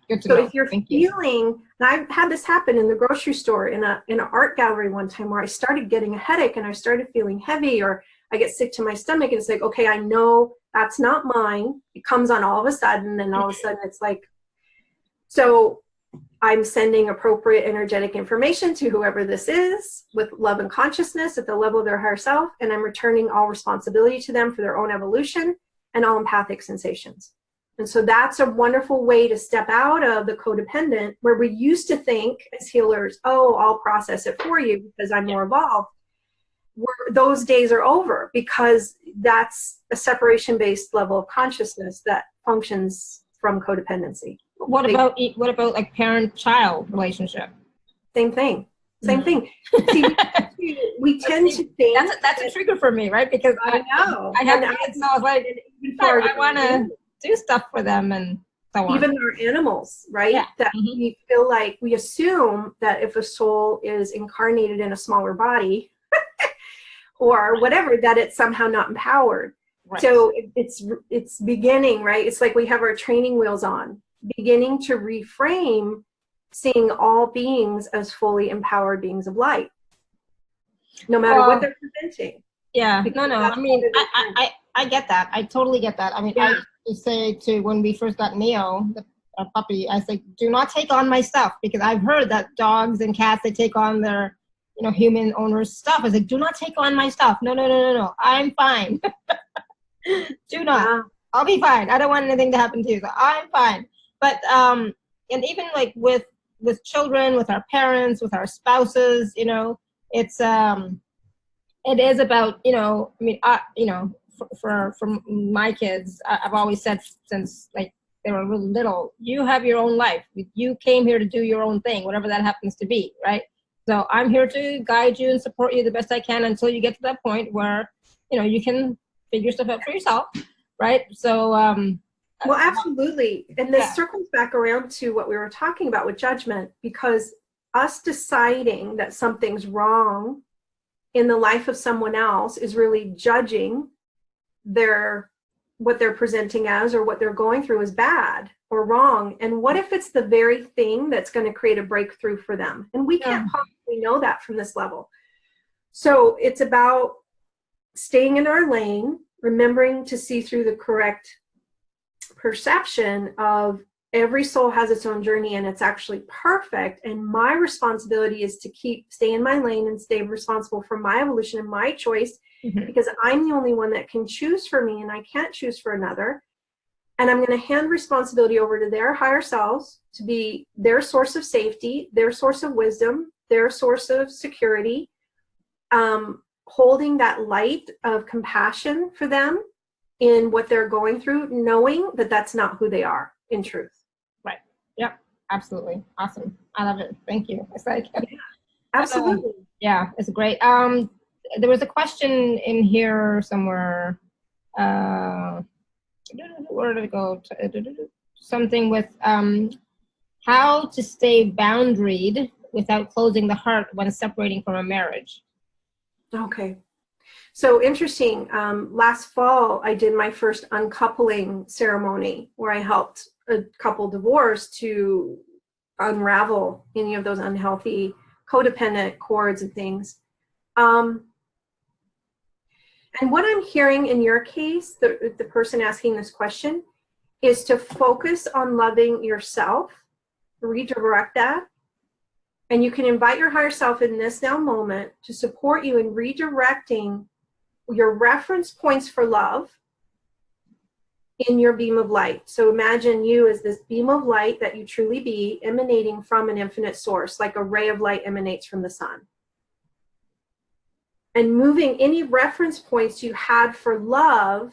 Good to so know. If you're feeling, and I've had this happen in the grocery store in an art gallery one time, where I started getting a headache and I started feeling heavy, or I get sick to my stomach, and it's like, okay, I know that's not mine. It comes on all of a sudden, and all of a sudden it's like, so I'm sending appropriate energetic information to whoever this is with love and consciousness at the level of their higher self, and I'm returning all responsibility to them for their own evolution and all empathic sensations. And so that's a wonderful way to step out of the codependent, where we used to think as healers, oh, I'll process it for you because I'm more evolved. Those days are over, because that's a separation-based level of consciousness that functions from codependency. What about like parent-child relationship? Same thing. See, we tend to think that's a trigger for me, right? Because I know I have kids, so I was like, I want to do stuff for them and so on. Even our animals, right? That we feel like, we assume that if a soul is incarnated in a smaller body or whatever, that it's somehow not empowered. Right. So it's beginning, right? It's like we have our training wheels on, beginning to reframe seeing all beings as fully empowered beings of light, no matter what they're presenting. Yeah, no. I mean, I get that. I totally get that. I mean, I used to say to, when we first got Neo, our puppy, I said, do not take on my stuff, because I've heard that dogs and cats, they take on their, human owners' stuff. I said, do not take on my stuff. No. I'm fine. Do not. Yeah. I'll be fine. I don't want anything to happen to you. So I'm fine. But and even like with children, with our parents, with our spouses, it's it is about, I mean, for my kids, I've always said since like they were really little, you have your own life. You came here to do your own thing, whatever that happens to be, right? So I'm here to guide you and support you the best I can until you get to that point where, you can figure stuff out for yourself, right? So well, absolutely. And this circles back around to what we were talking about with judgment, because us deciding that something's wrong in the life of someone else is really judging what they're presenting as, or what they're going through as bad or wrong. And what if it's the very thing that's going to create a breakthrough for them? And we can't possibly know that from this level. So it's about staying in our lane, remembering to see through the correct perception of every soul has its own journey, and it's actually perfect. And my responsibility is to stay in my lane and stay responsible for my evolution and my choice, because I'm the only one that can choose for me, and I can't choose for another. And I'm going to hand responsibility over to their higher selves to be their source of safety, their source of wisdom, their source of security, holding that light of compassion for them in what they're going through, knowing that that's not who they are in truth. Right. Yep. Absolutely. Awesome. I love it. Thank you. It's like, Absolutely. yeah, it's great. There was a question in here somewhere. Where did it go? Something with how to stay boundaried without closing the heart when separating from a marriage. Okay. So interesting. Last fall, I did my first uncoupling ceremony where I helped a couple divorce to unravel any of those unhealthy codependent cords and things. And what I'm hearing in your case, the person asking this question, is to focus on loving yourself, redirect that. And you can invite your higher self in this now moment to support you in redirecting your reference points for love in your beam of light. So imagine you as this beam of light that you truly be, emanating from an infinite source, like a ray of light emanates from the sun. And moving any reference points you had for love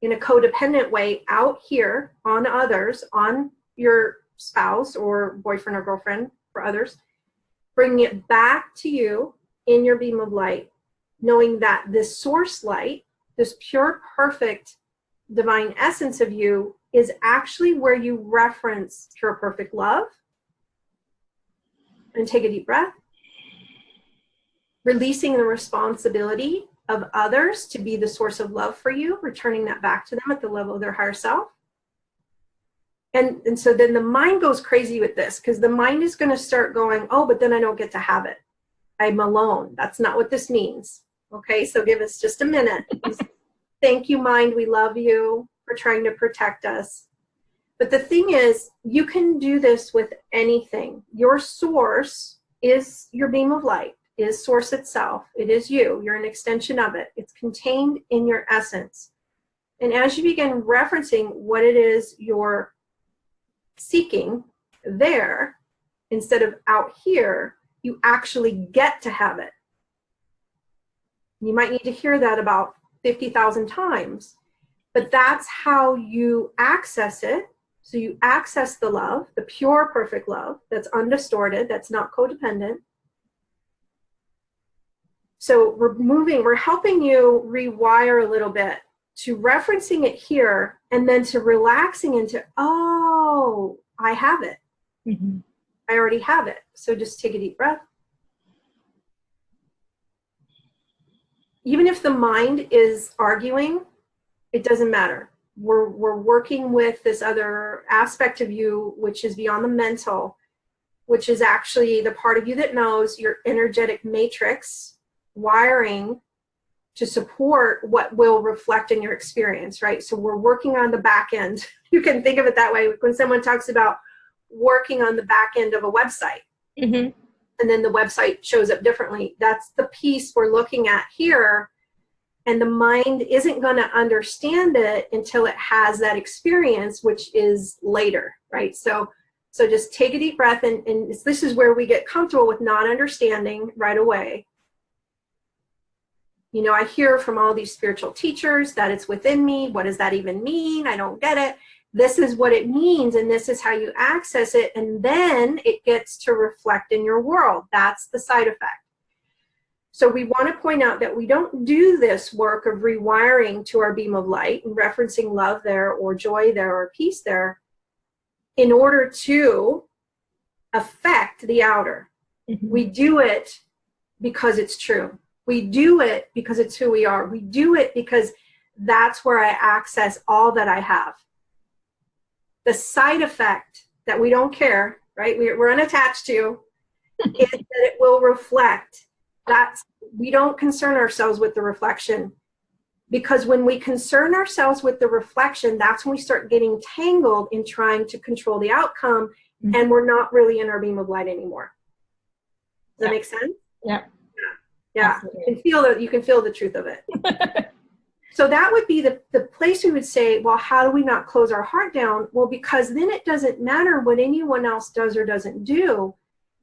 in a codependent way out here on others, on your spouse or boyfriend or girlfriend, for others, bringing it back to you in your beam of light, knowing that this source light, this pure, perfect, divine essence of you is actually where you reference pure, perfect love. And take a deep breath. Releasing the responsibility of others to be the source of love for you, returning that back to them at the level of their higher self. And so then the mind goes crazy with this, because the mind is going to start going, oh, but then I don't get to have it. I'm alone. That's not what this means. Okay, so give us just a minute. Thank you, mind. We love you for trying to protect us. But the thing is, you can do this with anything. Your source is your beam of light, is source itself. It is you. You're an extension of it. It's contained in your essence. And as you begin referencing what it is you're seeking there, instead of out here, you actually get to have it. You might need to hear that about 50,000 times, but that's how you access it. So you access the love, the pure, perfect love that's undistorted, that's not codependent. So we're helping you rewire a little bit to referencing it here, and then to relaxing into, oh, I have it. Mm-hmm. I already have it. So just take a deep breath. Even if the mind is arguing, it doesn't matter. We're working with this other aspect of you, which is beyond the mental, which is actually the part of you that knows your energetic matrix wiring to support what will reflect in your experience, right? So we're working on the back end. You can think of it that way. When someone talks about working on the back end of a website, mm-hmm. and then the website shows up differently, that's the piece we're looking at here. And the mind isn't going to understand it until it has that experience, which is later, right? So just take a deep breath, and this is where we get comfortable with not understanding right away. You know, I hear from all these spiritual teachers that it's within me. What does that even mean? I don't get it. This is what it means, and this is how you access it, and then it gets to reflect in your world. That's the side effect. So we want to point out that we don't do this work of rewiring to our beam of light and referencing love there, or joy there, or peace there, in order to affect the outer. Mm-hmm. We do it because it's true. We do it because it's who we are. We do it because that's where I access all that I have. The side effect that we don't care, right? We're unattached to, is that it will reflect. We don't concern ourselves with the reflection, because when we concern ourselves with the reflection, that's when we start getting tangled in trying to control the outcome, mm-hmm. and we're not really in our beam of light anymore. Does that make sense? Yeah. Yeah. You can feel the truth of it. So that would be the place we would say, well, how do we not close our heart down? Well, because then it doesn't matter what anyone else does or doesn't do.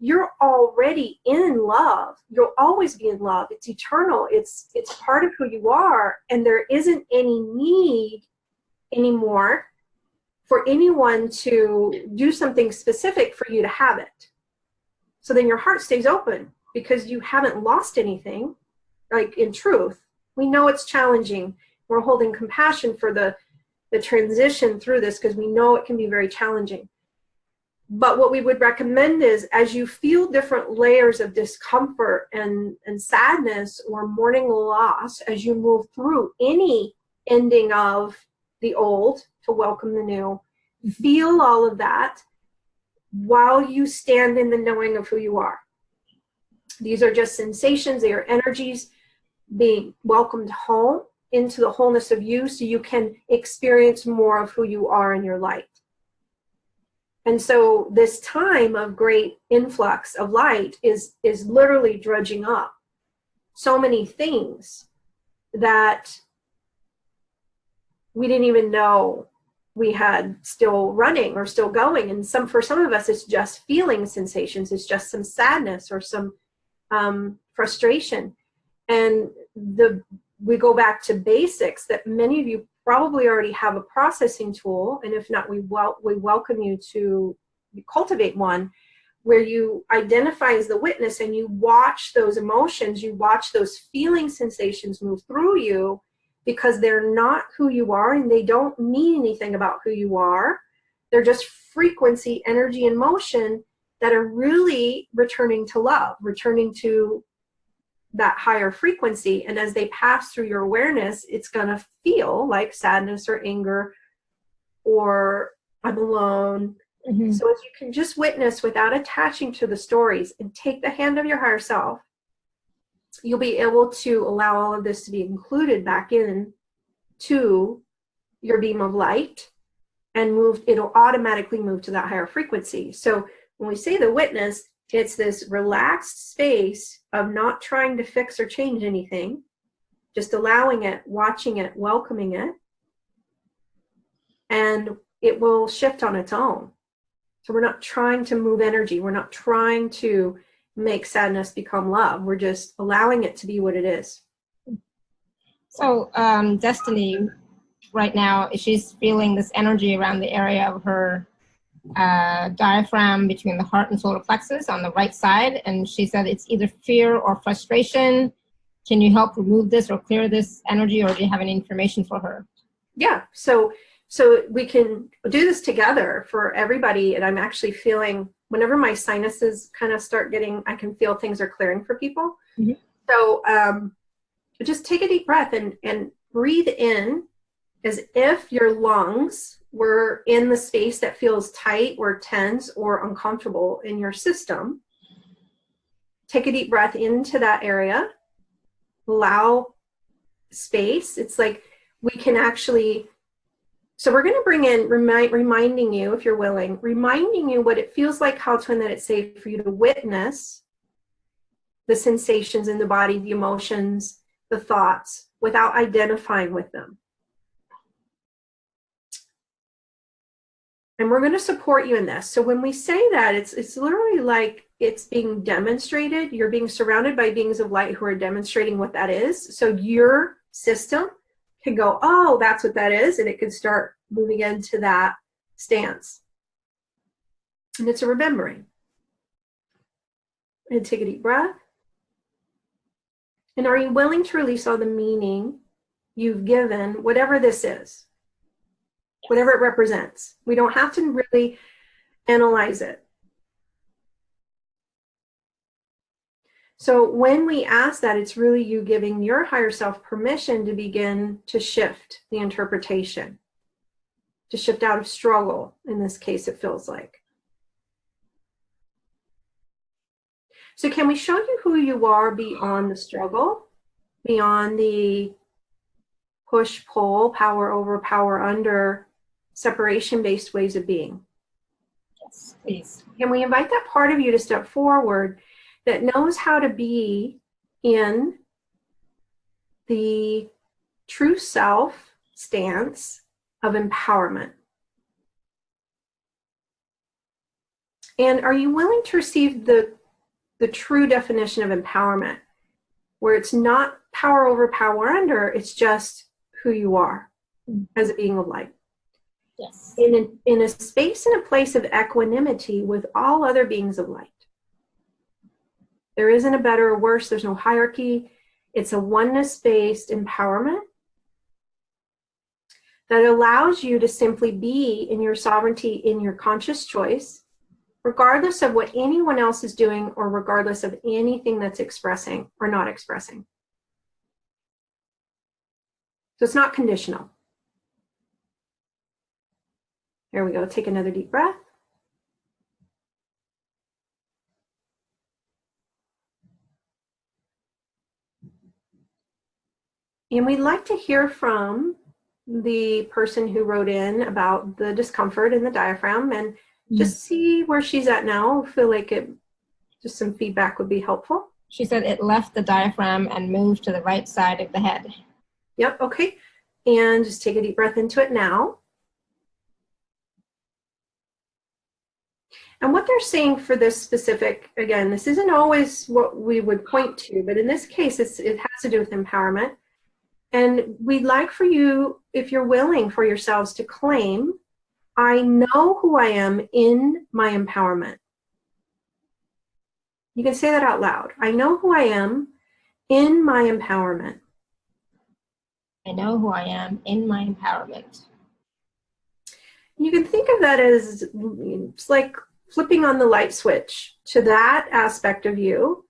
You're already in love. You'll always be in love. It's eternal. It's part of who you are. And there isn't any need anymore for anyone to do something specific for you to have it. So then your heart stays open because you haven't lost anything. Like in truth, we know it's challenging. We're holding compassion for the transition through this because we know it can be very challenging. But what we would recommend is, as you feel different layers of discomfort and sadness or mourning loss, as you move through any ending of the old to welcome the new, feel all of that while you stand in the knowing of who you are. These are just sensations, they are energies being welcomed home into the wholeness of you so you can experience more of who you are in your light. And so this time of great influx of light is literally dredging up so many things that we didn't even know we had still running or still going. And for some of us, it's just feeling sensations. It's just some sadness or some frustration. And we go back to basics that many of you probably already have a processing tool. And if not, we welcome you to cultivate one where you identify as the witness and you watch those emotions, you watch those feeling sensations move through you, because they're not who you are and they don't mean anything about who you are. They're just frequency, energy, and motion that are really returning to love, returning to that higher frequency. And as they pass through your awareness, it's going to feel like sadness or anger or I'm alone. Mm-hmm. So as you can just witness without attaching to the stories and take the hand of your higher self, you'll be able to allow all of this to be included back in to your beam of light and it'll automatically move to that higher frequency. So when we say the witness, it's this relaxed space of not trying to fix or change anything, just allowing it, watching it, welcoming it, and it will shift on its own. So we're not trying to move energy. We're not trying to make sadness become love. We're just allowing it to be what it is. So Destiny, right now, she's feeling this energy around the area of her diaphragm between the heart and solar plexus on the right side. And she said it's either fear or frustration. Can you help remove this or clear this energy, or do you have any information for her? Yeah, so we can do this together for everybody. And I'm actually feeling, whenever my sinuses kind of start I can feel things are clearing for people. Mm-hmm. So just take a deep breath and breathe in as if your lungs were in the space that feels tight or tense or uncomfortable in your system. Take a deep breath into that area. Allow space. It's like we can actually, so we're going to bring in, reminding you, if you're willing, reminding you what it feels like, how to, and that it's safe for you to witness the sensations in the body, the emotions, the thoughts, without identifying with them. And we're going to support you in this. So when we say that, it's literally like it's being demonstrated. You're being surrounded by beings of light who are demonstrating what that is. So your system can go, oh, that's what that is. And it can start moving into that stance. And it's a remembering. And take a deep breath. And are you willing to release all the meaning you've given, whatever this is, whatever it represents? We don't have to really analyze it. So when we ask that, it's really you giving your higher self permission to begin to shift the interpretation, to shift out of struggle. In this case, it feels like. So can we show you who you are beyond the struggle, beyond the push, pull, power over, power under, separation-based ways of being? Yes, please. Can we invite that part of you to step forward that knows how to be in the true self stance of empowerment? And are you willing to receive the true definition of empowerment, where it's not power over, power under, it's just who you are as a being of light? Yes. in a space and a place of equanimity with all other beings of light. There isn't a better or worse. There's no hierarchy. It's a oneness-based empowerment that allows you to simply be in your sovereignty, in your conscious choice, regardless of what anyone else is doing or regardless of anything that's expressing or not expressing. So it's not conditional. There we go. Take another deep breath. And we'd like to hear from the person who wrote in about the discomfort in the diaphragm and just see where she's at now. I feel like just some feedback would be helpful. She said it left the diaphragm and moved to the right side of the head. Yep, okay. And just take a deep breath into it now. And what they're saying for this specific, again, this isn't always what we would point to, but in this case, it has to do with empowerment. And we'd like for you, if you're willing for yourselves to claim, I know who I am in my empowerment. You can say that out loud. I know who I am in my empowerment. I know who I am in my empowerment. You can think of that as it's like flipping on the light switch to that aspect of you,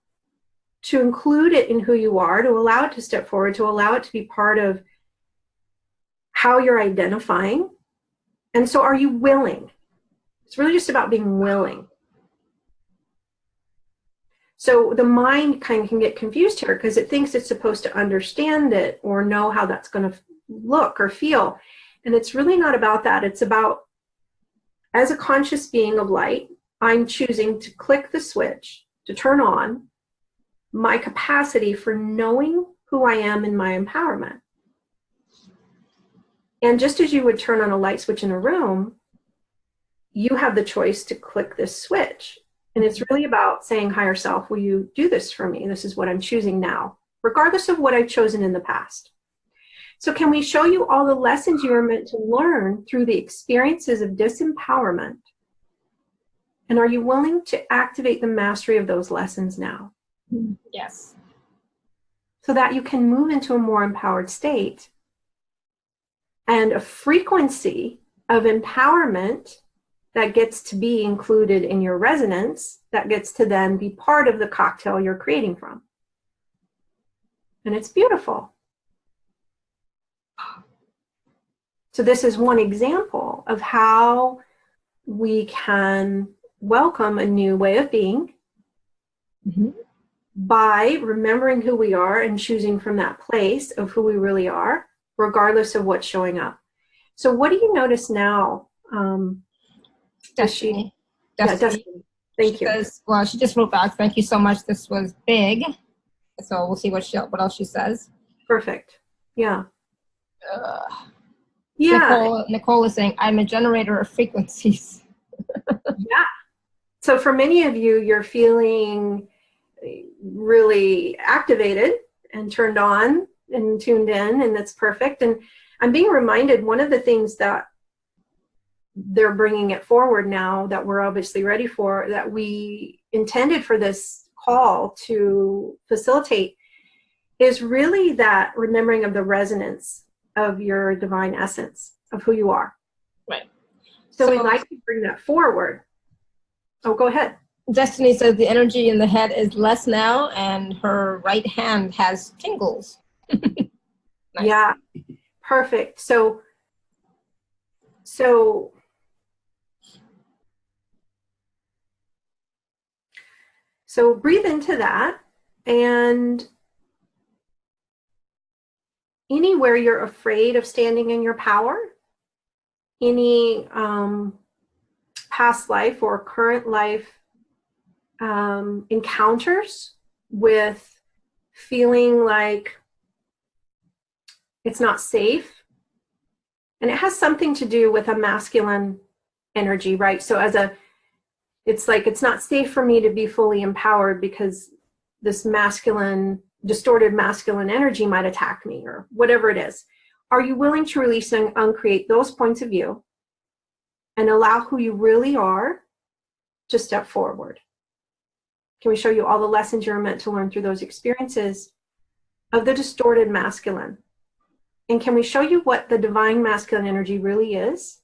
to include it in who you are, to allow it to step forward, to allow it to be part of how you're identifying. And so are you willing? It's really just about being willing. So the mind kind of can get confused here because it thinks it's supposed to understand it or know how that's going to look or feel. And it's really not about that. It's about, as a conscious being of light, I'm choosing to click the switch, to turn on my capacity for knowing who I am in my empowerment. And just as you would turn on a light switch in a room, you have the choice to click this switch. And it's really about saying, higher self, will you do this for me? This is what I'm choosing now, regardless of what I've chosen in the past. So can we show you all the lessons you are meant to learn through the experiences of disempowerment? And are you willing to activate the mastery of those lessons now? Yes. So that you can move into a more empowered state and a frequency of empowerment that gets to be included in your resonance, that gets to then be part of the cocktail you're creating from. And it's beautiful. So this is one example of how we can welcome a new way of being by remembering who we are and choosing from that place of who we really are, regardless of what's showing up. So what do you notice now? Destiny. Yeah, Destiny. Thank you. Says, well, she just wrote back, thank you so much. This was big. So we'll see what else she says. Perfect. Yeah. Yeah. Nicole is saying, I'm a generator of frequencies. Yeah. So for many of you, you're feeling really activated and turned on and tuned in, and that's perfect. And I'm being reminded, one of the things that they're bringing it forward now that we're obviously ready for, that we intended for this call to facilitate, is really that remembering of the resonance of your divine essence, of who you are. Right. So we'd like to bring that forward. Oh, go ahead. Destiny says the energy in the head is less now and her right hand has tingles. Nice. Yeah, perfect. So breathe into that, and anywhere you're afraid of standing in your power, any past life or current life encounters with feeling like it's not safe, and it has something to do with a masculine energy, right? So it's like, it's not safe for me to be fully empowered because this distorted masculine energy might attack me, or whatever it is. Are you willing to release and uncreate those points of view and allow who you really are to step forward? Can we show you all the lessons you're meant to learn through those experiences of the distorted masculine? And can we show you what the divine masculine energy really is,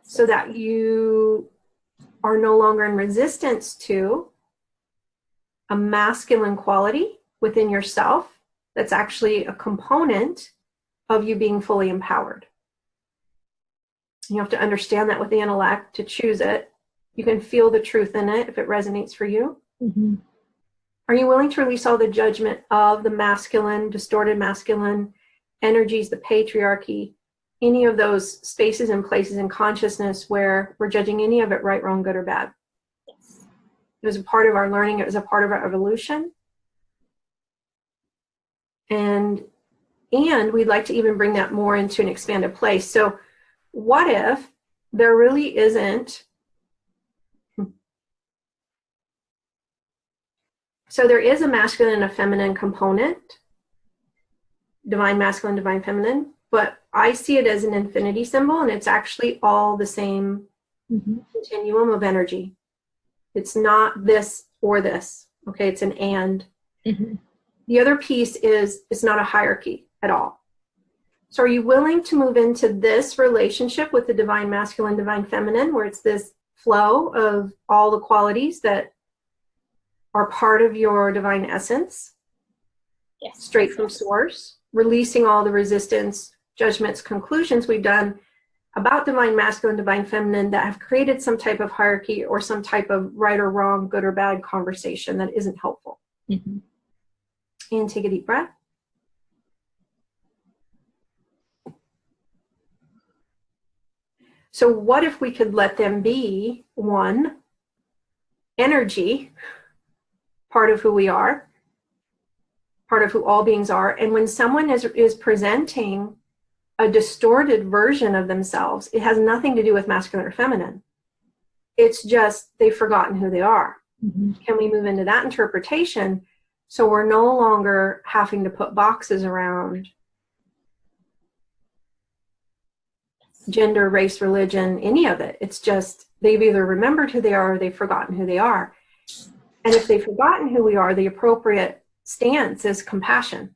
so that you are no longer in resistance to a masculine quality within yourself that's actually a component of you being fully empowered? You have to understand that with the intellect to choose it. You can feel the truth in it if it resonates for you. Mm-hmm. Are you willing to release all the judgment of the masculine, distorted masculine energies, the patriarchy, any of those spaces and places in consciousness where we're judging any of it right, wrong, good, or bad? Yes. It was a part of our learning. It was a part of our evolution. And we'd like to even bring that more into an expanded place. So what if there really isn't? So there is a masculine and a feminine component, divine masculine, divine feminine, but I see it as an infinity symbol, and it's actually all the same continuum of energy. It's not this or this, okay? It's an and. The other piece is it's not a hierarchy at all. So are you willing to move into this relationship with the divine masculine, divine feminine, where it's this flow of all the qualities that are part of your divine essence? Yes. Straight from source, releasing all the resistance, judgments, conclusions we've done about divine masculine, divine feminine that have created some type of hierarchy or some type of right or wrong, good or bad conversation that isn't helpful. And take a deep breath. So what if we could let them be one energy, part of who we are, part of who all beings are. And when someone is presenting a distorted version of themselves, it has nothing to do with masculine or feminine. It's just they've forgotten who they are. Can we move into that interpretation so we're no longer having to put boxes around gender, race, religion, any of it? It's just they've either remembered who they are or they've forgotten who they are. And if they've forgotten who we are, the appropriate stance is compassion.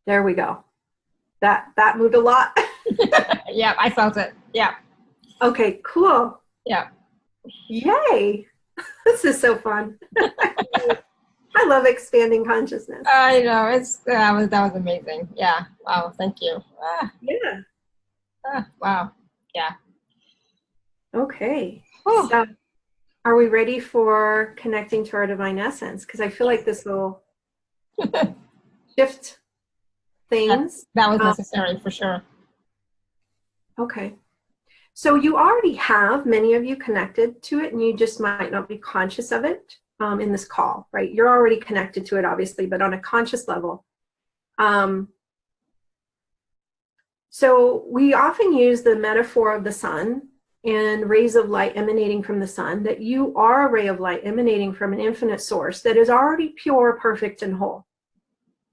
There we go. That moved a lot. Yeah, I felt it. Yeah. Okay, cool. Yeah. Yay. This is so fun. I love expanding consciousness. I know. That was amazing. Yeah. Wow. Thank you. Yeah. Wow. Yeah. Okay. Oh. So are we ready for connecting to our divine essence? Because I feel like this will shift things. That was necessary for sure. Okay. So you already have, many of you, connected to it, and you just might not be conscious of it in this call, right? You're already connected to it, obviously, but on a conscious level. So we often use the metaphor of the sun and rays of light emanating from the sun, that you are a ray of light emanating from an infinite source that is already pure, perfect, and whole.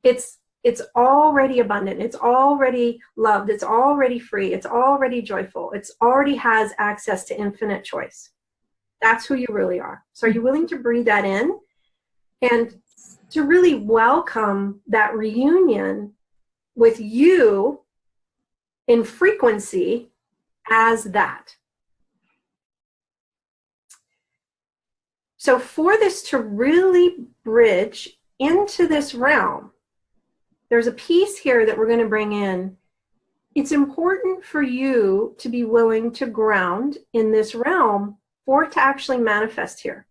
It's already abundant. It's already loved. It's already free. It's already joyful. It's already has access to infinite choice. That's who you really are. So are you willing to breathe that in and to really welcome that reunion with you in frequency as that? So for this to really bridge into this realm, there's a piece here that we're going to bring in. It's important for you to be willing to ground in this realm for it to actually manifest here.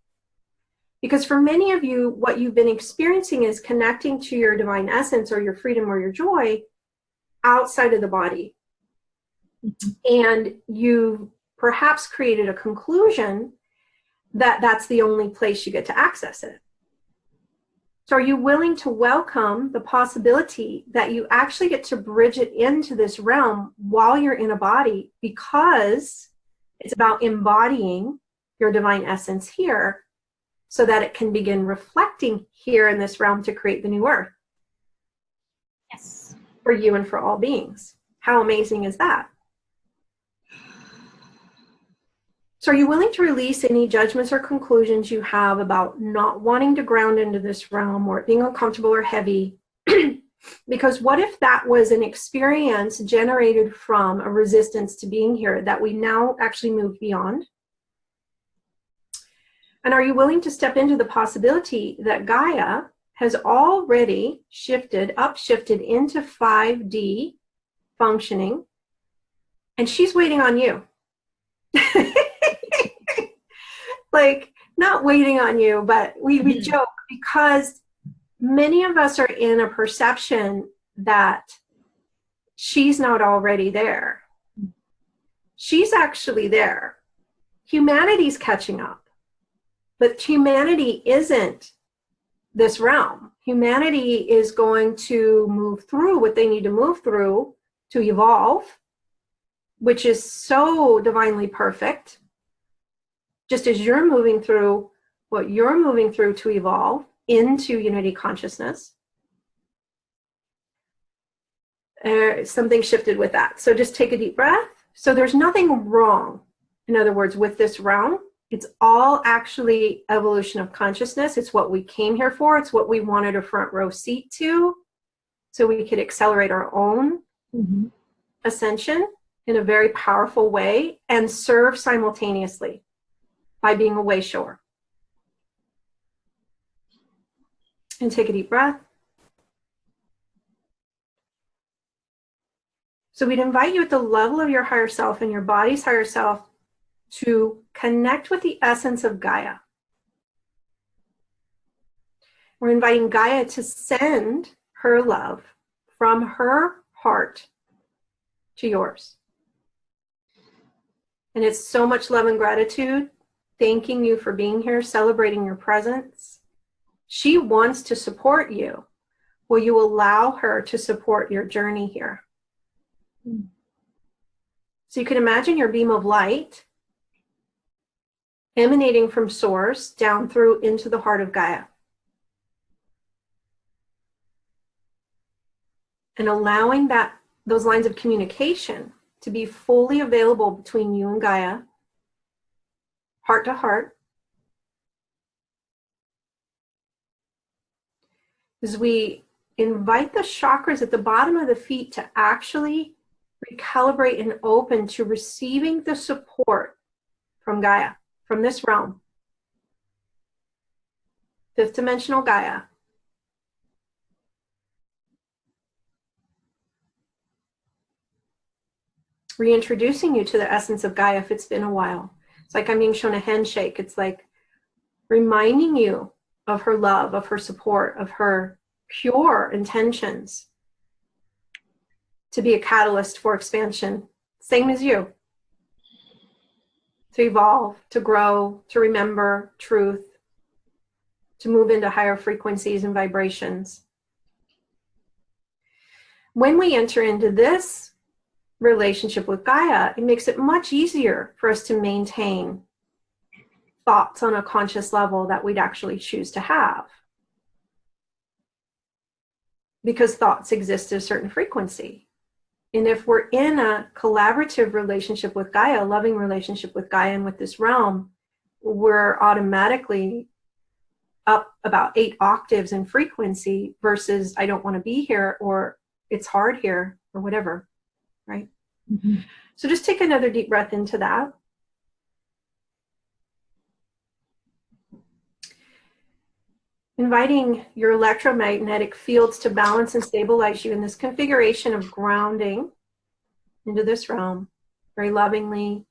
Because for many of you, what you've been experiencing is connecting to your divine essence or your freedom or your joy outside of the body. And you perhaps created a conclusion that that's the only place you get to access it. So are you willing to welcome the possibility that you actually get to bridge it into this realm while you're in a body, because it's about embodying your divine essence here so that it can begin reflecting here in this realm to create the new earth? Yes. For you and for all beings. How amazing is that? So are you willing to release any judgments or conclusions you have about not wanting to ground into this realm, or it being uncomfortable or heavy? Because what if that was an experience generated from a resistance to being here that we now actually move beyond? And are you willing to step into the possibility that Gaia has already upshifted into 5D functioning, and she's waiting on you? Like, not waiting on you, but we joke because many of us are in a perception that she's not already there. She's actually there. Humanity's catching up. But humanity isn't this realm. Humanity is going to move through what they need to move through to evolve, which is so divinely perfect. Just as you're moving through what you're moving through to evolve into unity consciousness, something shifted with that. So just take a deep breath. So there's nothing wrong, in other words, with this realm. It's all actually evolution of consciousness. It's what we came here for. It's what we wanted a front row seat to, so we could accelerate our own ascension in a very powerful way and serve simultaneously by being a way shower. And take a deep breath. So we'd invite you at the level of your higher self and your body's higher self to connect with the essence of Gaia. We're inviting Gaia to send her love from her heart to yours. And it's so much love and gratitude, thanking you for being here, celebrating your presence. She wants to support you. Will you allow her to support your journey here? So you can imagine your beam of light emanating from source down through into the heart of Gaia. And allowing those lines of communication to be fully available between you and Gaia, heart to heart. As we invite the chakras at the bottom of the feet to actually recalibrate and open to receiving the support from Gaia, from this realm. Fifth dimensional Gaia. Reintroducing you to the essence of Gaia if it's been a while. It's like I'm being shown a handshake. It's like reminding you of her love, of her support, of her pure intentions to be a catalyst for expansion, same as you. To evolve, to grow, to remember truth, to move into higher frequencies and vibrations. When we enter into this relationship with Gaia, it makes it much easier for us to maintain thoughts on a conscious level that we'd actually choose to have. Because thoughts exist at a certain frequency. And if we're in a collaborative relationship with Gaia, a loving relationship with Gaia and with this realm, we're automatically up about 8 octaves in frequency versus I don't want to be here, or it's hard here, or whatever, right? Mm-hmm. So just take another deep breath into that. Inviting your electromagnetic fields to balance and stabilize you in this configuration of grounding into this realm, very lovingly,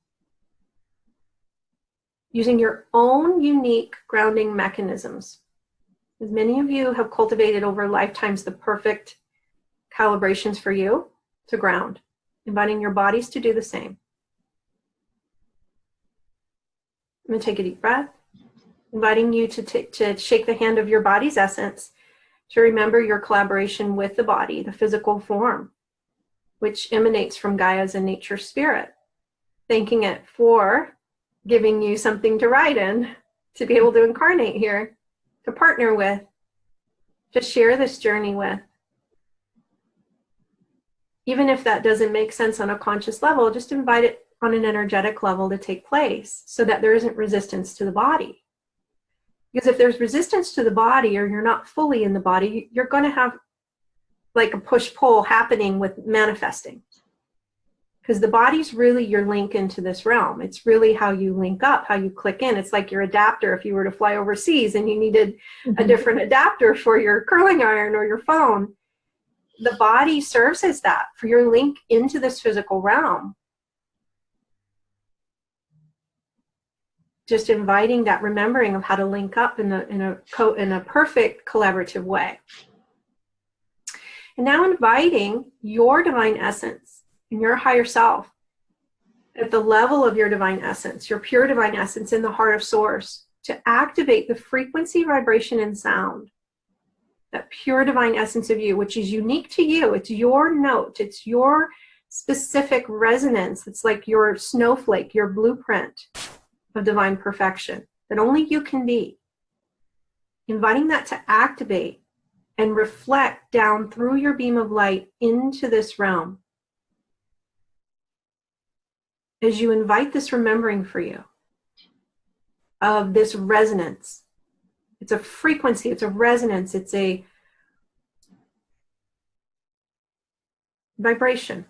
using your own unique grounding mechanisms. As many of you have cultivated over lifetimes the perfect calibrations for you to ground, inviting your bodies to do the same. I'm going to take a deep breath. Inviting you to shake the hand of your body's essence, to remember your collaboration with the body, the physical form, which emanates from Gaia's and nature spirit. Thanking it for giving you something to ride in, to be able to incarnate here, to partner with, to share this journey with. Even if that doesn't make sense on a conscious level, just invite it on an energetic level to take place so that there isn't resistance to the body. Because if there's resistance to the body, or you're not fully in the body, you're going to have like a push-pull happening with manifesting. Because the body's really your link into this realm. It's really how you link up, how you click in. It's like your adapter if you were to fly overseas and you needed a different adapter for your curling iron or your phone. The body serves as that for your link into this physical realm. Just inviting that remembering of how to link up in a perfect collaborative way. And now inviting your divine essence and your higher self at the level of your divine essence, your pure divine essence in the heart of source, to activate the frequency, vibration, and sound. That pure divine essence of you, which is unique to you. It's your note. It's your specific resonance. It's like your snowflake, your blueprint of divine perfection that only you can be. Inviting that to activate and reflect down through your beam of light into this realm. As you invite this remembering for you of this resonance. It's a frequency, it's a resonance, it's a vibration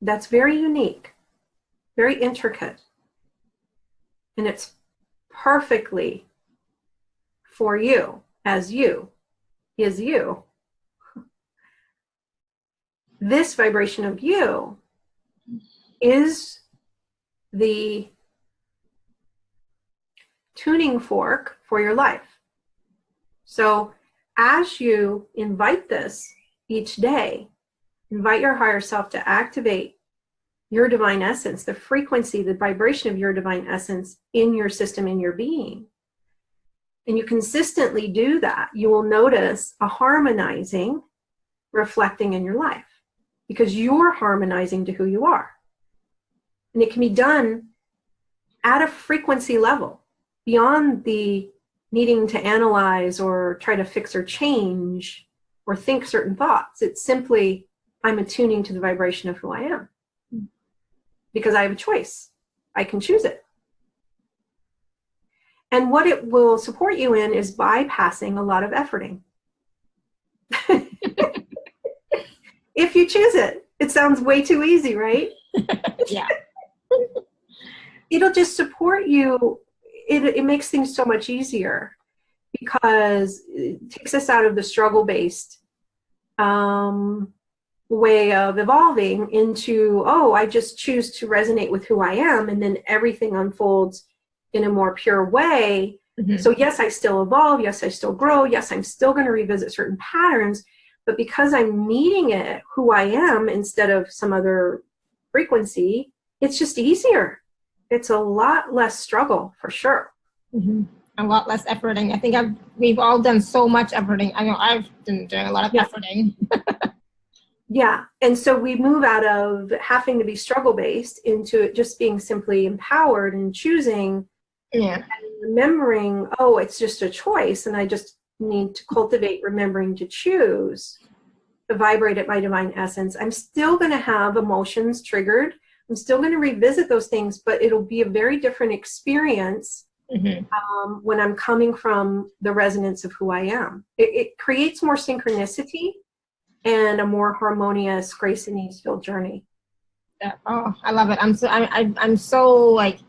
that's very unique, very intricate, and it's perfectly for you, as you, is you. This vibration of you is the tuning fork for your life. So as you invite this each day, invite your higher self to activate your divine essence, the frequency, the vibration of your divine essence in your system, in your being. And you consistently do that, you will notice a harmonizing, reflecting in your life, because you're harmonizing to who you are. And it can be done at a frequency level, beyond the needing to analyze or try to fix or change or think certain thoughts. It's simply, I'm attuning to the vibration of who I am. Because I have a choice. I can choose it. And what it will support you in is bypassing a lot of efforting. If you choose it. It sounds way too easy, right? Yeah. It'll just support you. It makes things so much easier because it takes us out of the struggle-based way of evolving into, oh, I just choose to resonate with who I am, and then everything unfolds in a more pure way. Mm-hmm. So yes, I still evolve. Yes, I still grow. Yes, I'm still going to revisit certain patterns, but because I'm meeting it who I am instead of some other frequency, it's just easier. It's a lot less struggle for sure. Mm-hmm. A lot less efforting. I think we've all done so much efforting. I know I've been doing a lot of efforting. Yeah. And so we move out of having to be struggle-based into it just being simply empowered and choosing and remembering, oh, it's just a choice. And I just need to cultivate remembering to choose to vibrate at my divine essence. I'm still going to have emotions triggered. I'm still going to revisit those things, but it'll be a very different experience when I'm coming from the resonance of who I am. It creates more synchronicity and a more harmonious, grace and ease-filled journey. Yeah. Oh, I love it. I'm so like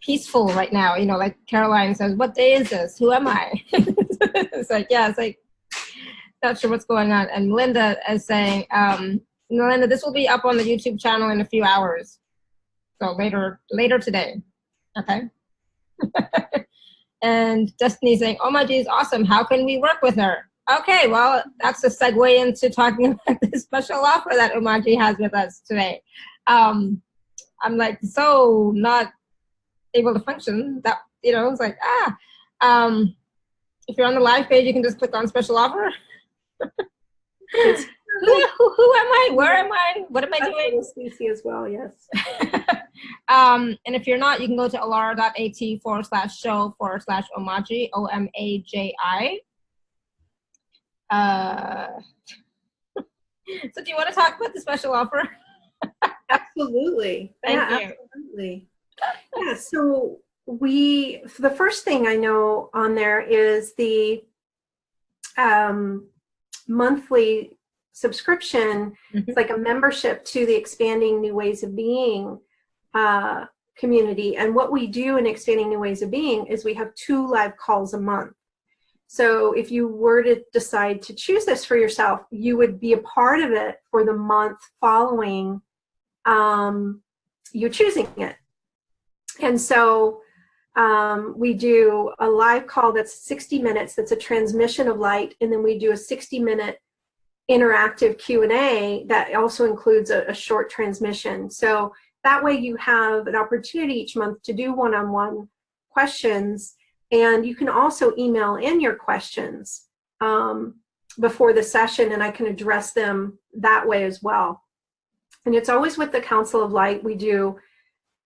peaceful right now. You know, like Caroline says, "What day is this? Who am I?" It's like, yeah, it's like not sure what's going on. And Linda is saying, Linda, this will be up on the YouTube channel in a few hours, so later today. Okay. And Destiny saying, "Omaji is awesome. How can we work with her?" Okay, well, that's a segue into talking about the special offer that Omaji has with us today. I'm like so not able to function that, you know, it's like, if you're on the live page, you can just click on special offer. who am I? Where am I? What am I doing? Stacy as well, yes. And if you're not, you can go to alara.at/show/Omaji, OMAJI. So do you want to talk about the special offer? Absolutely. Thank Yeah, you. absolutely. Yeah, so the first thing I know on there is the monthly subscription. It's like a membership to the Expanding New Ways of Being community. And what we do in Expanding New Ways of Being is we have 2 live calls a month. So if you were to decide to choose this for yourself, you would be a part of it for the month following you choosing it. And so we do a live call that's 60 minutes, that's a transmission of light, and then we do a 60-minute interactive Q&A that also includes a short transmission. So that way you have an opportunity each month to do one-on-one questions, and you can also email in your questions before the session, and I can address them that way as well. And it's always with the Council of Light. We do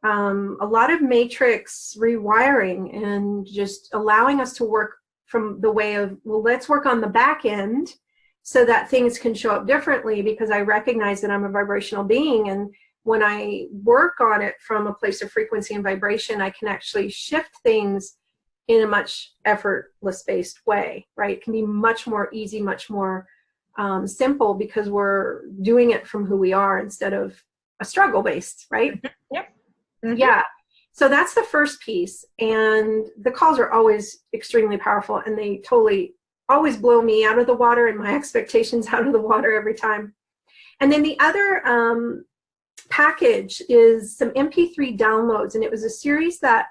a lot of matrix rewiring and just allowing us to work from the way of, well, let's work on the back end so that things can show up differently, because I recognize that I'm a vibrational being, and when I work on it from a place of frequency and vibration, I can actually shift things in a much effortless based way, right? It can be much more easy, much more simple, because we're doing it from who we are instead of a struggle based, right? Yep. Yeah. So that's the first piece. And the calls are always extremely powerful, and they totally always blow me out of the water and my expectations out of the water every time. And then the other package is some MP3 downloads. And it was a series that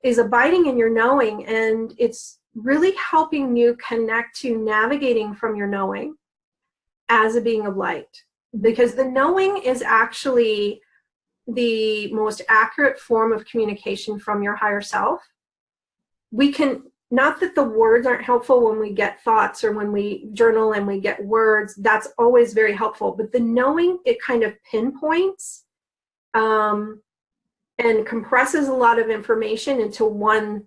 is abiding in your knowing. And it's really helping you connect to navigating from your knowing as a being of light. Because the knowing is actually the most accurate form of communication from your higher self. We can, not that the words aren't helpful when we get thoughts or when we journal and we get words, that's always very helpful, but the knowing, it kind of pinpoints and compresses a lot of information into one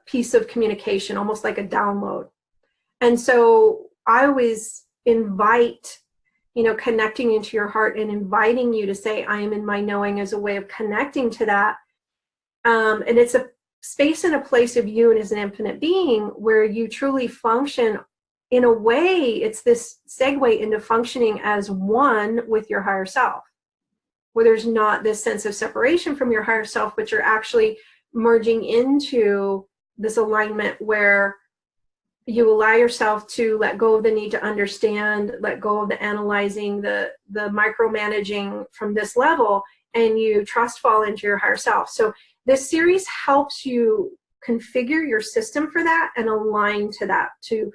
piece of communication, almost like a download. And so I always invite, connecting into your heart and inviting you to say, I am in my knowing, as a way of connecting to that. And it's a space and a place of you and as an infinite being where you truly function. In a way, it's this segue into functioning as one with your higher self, where there's not this sense of separation from your higher self, but you're actually merging into this alignment where you allow yourself to let go of the need to understand, let go of the analyzing, the micromanaging from this level, and you trust fall into your higher self. So this series helps you configure your system for that and align to that, to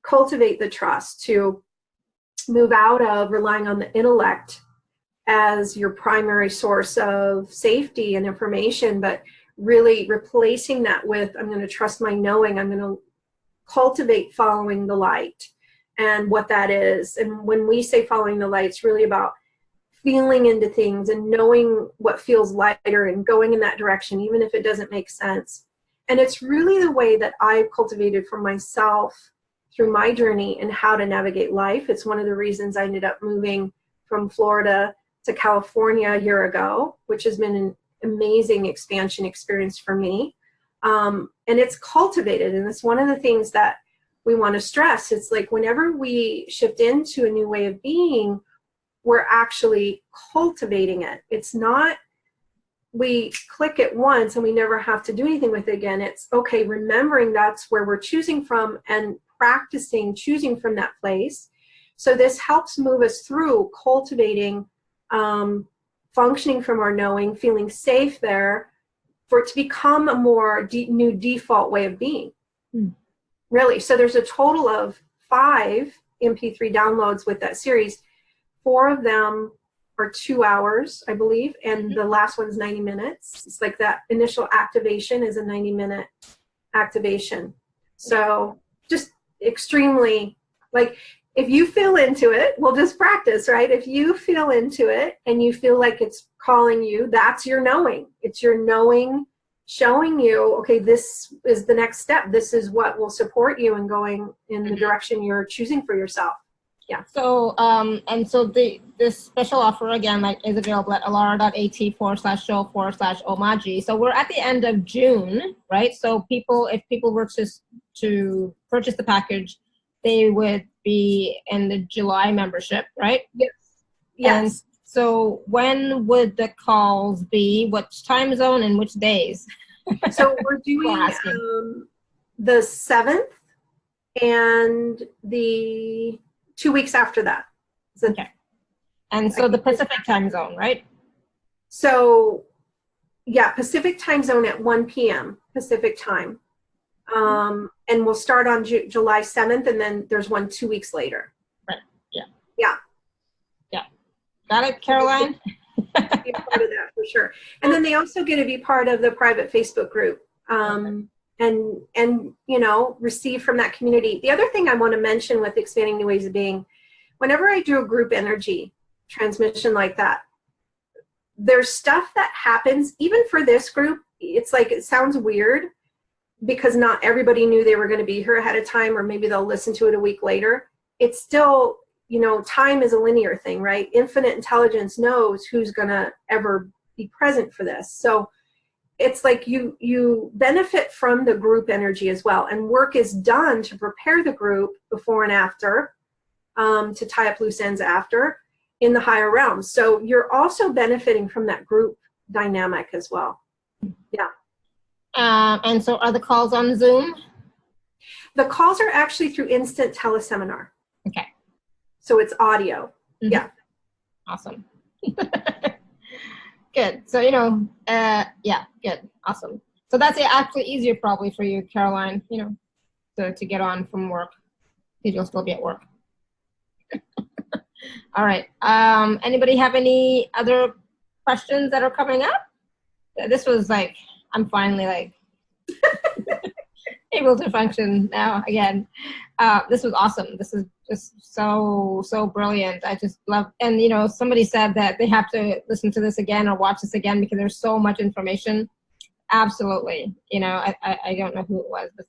cultivate the trust, to move out of relying on the intellect as your primary source of safety and information, but really replacing that with, I'm going to trust my knowing, I'm going to cultivate following the light and what that is. And when we say following the light, it's really about feeling into things and knowing what feels lighter and going in that direction, even if it doesn't make sense. And it's really the way that I've cultivated for myself through my journey and how to navigate life. It's one of the reasons I ended up moving from Florida to California a year ago, which has been an amazing expansion experience for me. And it's cultivated, and it's one of the things that we want to stress. It's like whenever we shift into a new way of being, we're actually cultivating it. It's not we click it once and we never have to do anything with it again. It's okay, remembering that's where we're choosing from and practicing choosing from that place. So this helps move us through cultivating, functioning from our knowing, feeling safe there, for it to become a more new default way of being. Really. So there's a total of 5 MP3 downloads with that series. 4 of them are 2 hours, I believe, and the last one's 90 minutes. It's like that initial activation is a 90-minute activation. So just extremely, like, if you feel into it, we'll just practice, right? If you feel into it and you feel like it's calling you, that's your knowing. It's your knowing showing you, okay, this is the next step. This is what will support you in going in the direction you're choosing for yourself. So, and so this special offer again, like, is available at alara.at/show/Omaji. So we're at the end of June, right? So if people were to purchase the package, they would be in the July membership, right? Yes. And Yes. so when would the calls be? What time zone and which days? So we're doing the 7th and the 2 weeks after that. So, okay. And so the Pacific time zone, right? So, yeah, Pacific time zone at 1 p.m. Pacific time. And we'll start on July 7th, and then there's one 2 weeks later. Right. Yeah. Yeah. Yeah. Got it, Caroline? Be part of that for sure. And then they also get to be part of the private Facebook group. And you know, receive from that community. The other thing I want to mention with Expanding New Ways of Being, whenever I do a group energy transmission like that, there's stuff that happens, even for this group, it's like, it sounds weird because not everybody knew they were going to be here ahead of time, or maybe they'll listen to it a week later. It's still, you know, time is a linear thing, right? Infinite intelligence knows who's going to ever be present for this. So it's like you benefit from the group energy as well, and work is done to prepare the group before and after, to tie up loose ends after in the higher realms. So you're also benefiting from that group dynamic as well. Yeah. And so are the calls on Zoom? The calls are actually through instant teleseminar. Okay. So it's audio. Mm-hmm. Yeah. Awesome. Good. So, you know, yeah, good. Awesome. So that's actually easier probably for you, Caroline, you know, to get on from work, because you'll still be at work. All right. Anybody have any other questions that are coming up? This was like, I'm finally like able to function now again. This was awesome. This is just so brilliant. I just love, and you know, somebody said that they have to listen to this again or watch this again because there's so much information. Absolutely. You know, I don't know who it was, but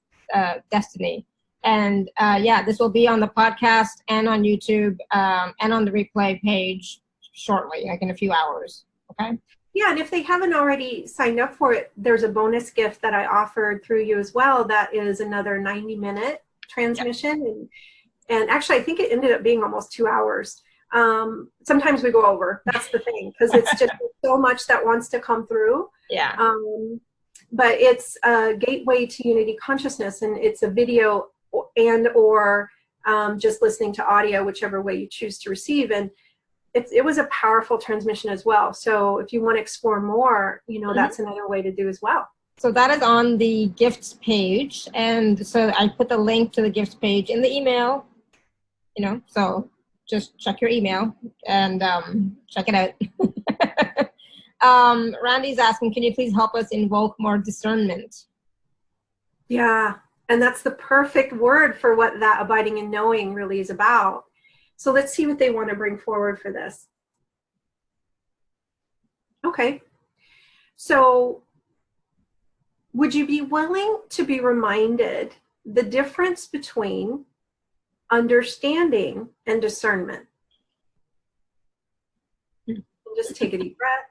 Destiny. And yeah, this will be on the podcast and on YouTube, and on the replay page shortly, like in a few hours. Okay. Yeah, and if they haven't already signed up for it, there's a bonus gift that I offered through you as well. That is another 90-minute transmission. Yep. And actually, I think it ended up being almost 2 hours. Sometimes we go over. That's the thing, because it's just so much that wants to come through. Yeah. But it's a gateway to unity consciousness, and it's a video and or just listening to audio, whichever way you choose to receive. And it was a powerful transmission as well. So if you want to explore more, you know, that's another way to do as well. So that is on the gifts page. And so I put the link to the gifts page in the email, you know, so just check your email and check it out. Randy's asking, can you please help us invoke more discernment? Yeah, and that's the perfect word for what that abiding in knowing really is about. So let's see what they want to bring forward for this. Okay. So would you be willing to be reminded the difference between understanding and discernment? Just take a deep breath.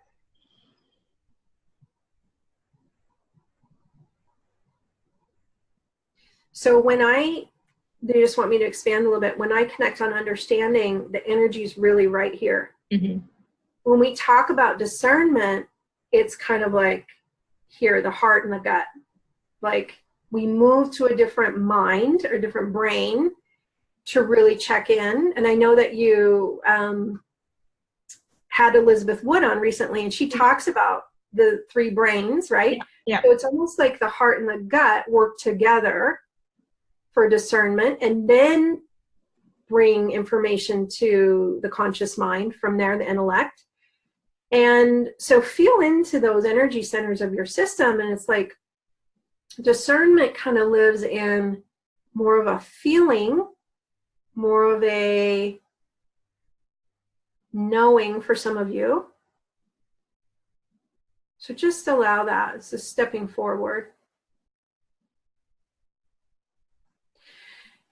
So when they just want me to expand a little bit. When I connect on understanding, the energy is really right here. Mm-hmm. When we talk about discernment, it's kind of like here, the heart and the gut. Like we move to a different mind or different brain to really check in. And I know that you had Elizabeth Wood on recently, and she talks about the 3 brains, right? Yeah. So it's almost like the heart and the gut work together for discernment, and then bring information to the conscious mind, from there the intellect. And so feel into those energy centers of your system, and it's like discernment kind of lives in more of a feeling, more of a knowing for some of you. So just allow that. It's just stepping forward.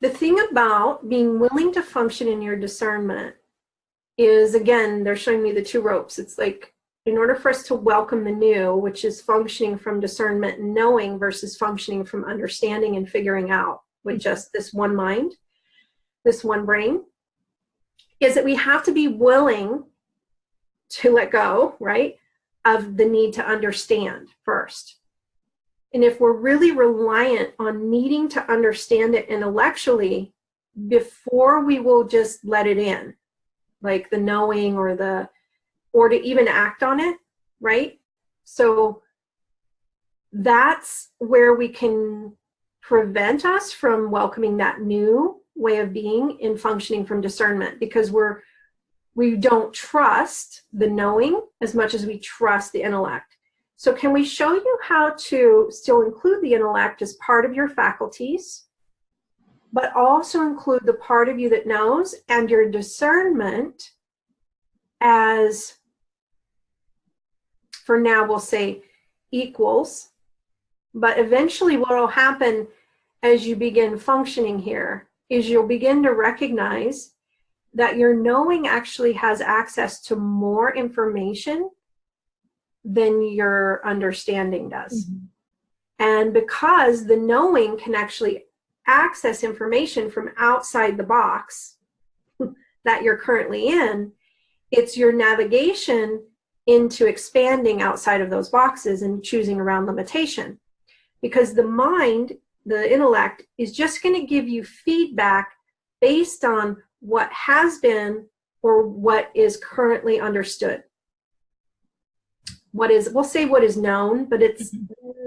The thing about being willing to function in your discernment is, again, they're showing me the two ropes. It's like, in order for us to welcome the new, which is functioning from discernment and knowing versus functioning from understanding and figuring out with just this one mind, this one brain, is that we have to be willing to let go, right, of the need to understand first. And if we're really reliant on needing to understand it intellectually before we will just let it in, like the knowing or to even act on it, right? So that's where we can prevent us from welcoming that new way of being and functioning from discernment, because we don't trust the knowing as much as we trust the intellect. So can we show you how to still include the intellect as part of your faculties, but also include the part of you that knows and your discernment as, for now we'll say, equals, but eventually what will happen as you begin functioning here is you'll begin to recognize that your knowing actually has access to more information than your understanding does. Mm-hmm. And because the knowing can actually access information from outside the box that you're currently in, it's your navigation into expanding outside of those boxes and choosing around limitation. Because the mind, the intellect, is just going to give you feedback based on what has been or what is currently understood. We'll say what is known, but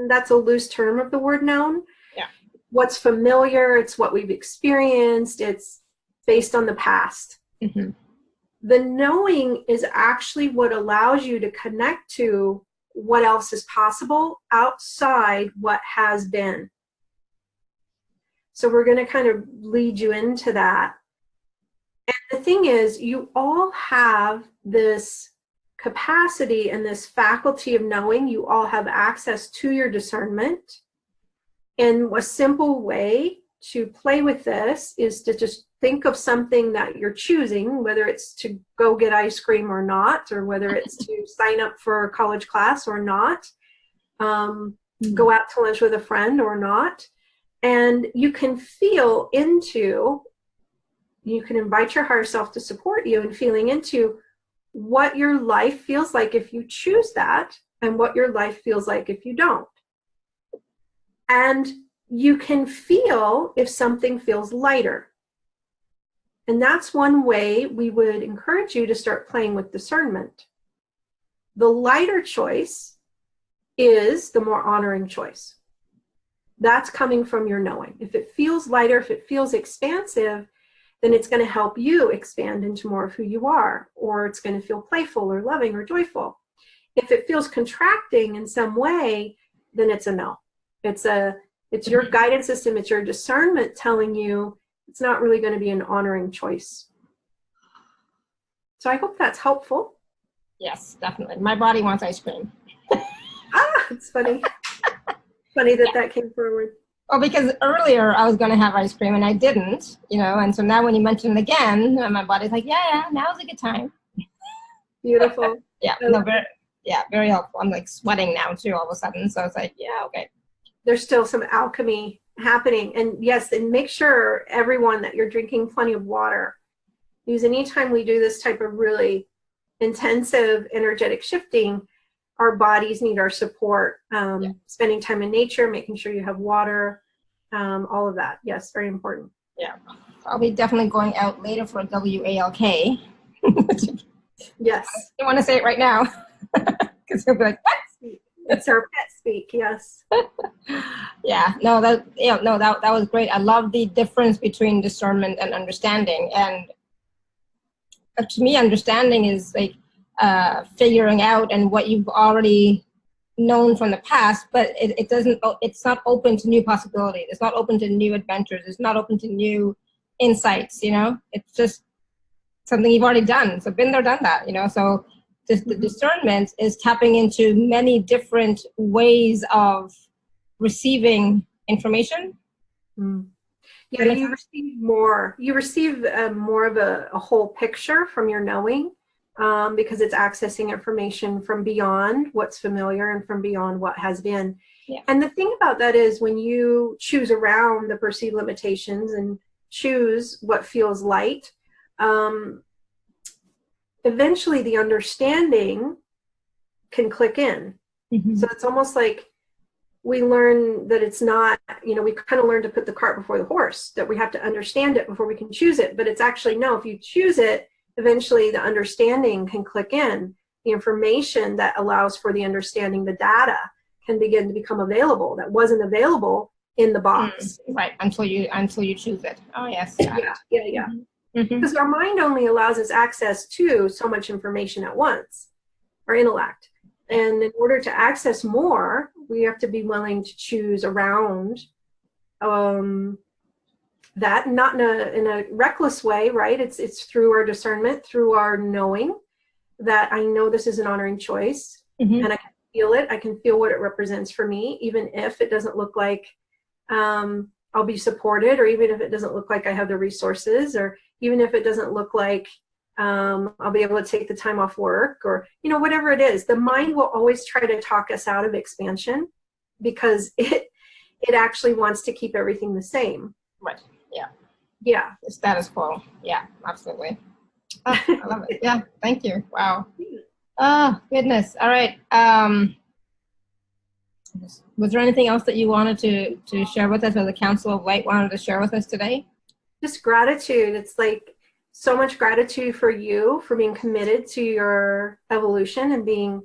that's a loose term of the word known. Yeah. What's familiar, it's what we've experienced, it's based on the past. Mm-hmm. The knowing is actually what allows you to connect to what else is possible outside what has been. So we're going to kind of lead you into that. And the thing is, you all have this capacity and this faculty of knowing. You all have access to your discernment. And a simple way to play with this is to just think of something that you're choosing, whether it's to go get ice cream or not, or whether it's to sign up for a college class or not, go out to lunch with a friend or not. And you can feel into, you can invite your higher self to support you in feeling into what your life feels like if you choose that and what your life feels like if you don't. And you can feel if something feels lighter. And that's one way we would encourage you to start playing with discernment. The lighter choice is the more honoring choice. That's coming from your knowing. If it feels lighter, if it feels expansive, then it's going to help you expand into more of who you are, or it's going to feel playful or loving or joyful. If it feels contracting in some way, then it's a no. It's your guidance system, it's your discernment telling you it's not really going to be an honoring choice. So I hope that's helpful. Yes, definitely. My body wants ice cream. It's funny. Funny that that came forward. Well, because earlier I was going to have ice cream and I didn't, and so now when you mention it again, my body's like, yeah, now's a good time. Beautiful. Very helpful. I'm like sweating now too all of a sudden. So it's like, yeah, okay. There's still some alchemy happening. And yes, and make sure everyone that you're drinking plenty of water. Because anytime we do this type of really intensive energetic shifting, our bodies need our support. Spending time in nature, making sure you have water, all of that. Yes, very important. Yeah. I'll be definitely going out later for a WALK. Yes. I want to say it right now. Because he'll be like, what? It's our pet speak, yes. Yeah, that was great. I love the difference between discernment and understanding. And to me, understanding is like figuring out and what you've already known from the past, but it's not open to new possibilities. It's not open to new adventures. It's not open to new insights, It's just something you've already done. So been there, done that, So the discernment is tapping into many different ways of receiving information. Yeah, you receive more. You receive more of a whole picture from your knowing, because it's accessing information from beyond what's familiar and from beyond what has been. Yeah. And the thing about that is when you choose around the perceived limitations and choose what feels light, eventually the understanding can click in. Mm-hmm. So it's almost like we learn that it's not, we kind of learn to put the cart before the horse, that we have to understand it before we can choose it. But it's actually, no, if you choose it, eventually the understanding can click in. The information that allows for the understanding, the data, can begin to become available that wasn't available in the box. Right, until you choose it. Oh, yes. Yeah. Mm-hmm. Because our mind only allows us access to so much information at once, our intellect. And in order to access more, we have to be willing to choose around that, not in a reckless way, right? It's through our discernment, through our knowing that I know this is an honoring choice, mm-hmm. and I can feel it. I can feel what it represents for me, even if it doesn't look like I'll be supported, or even if it doesn't look like I have the resources, or even if it doesn't look like I'll be able to take the time off work, or whatever it is. The mind will always try to talk us out of expansion because it actually wants to keep everything the same. Right. Yeah. Yeah. The status quo. Yeah, absolutely. Oh, I love it. Yeah. Thank you. Wow. Oh, goodness. All right. Was there anything else that you wanted to share with us, or the Council of Light wanted to share with us today? Just gratitude. It's like so much gratitude for you for being committed to your evolution and being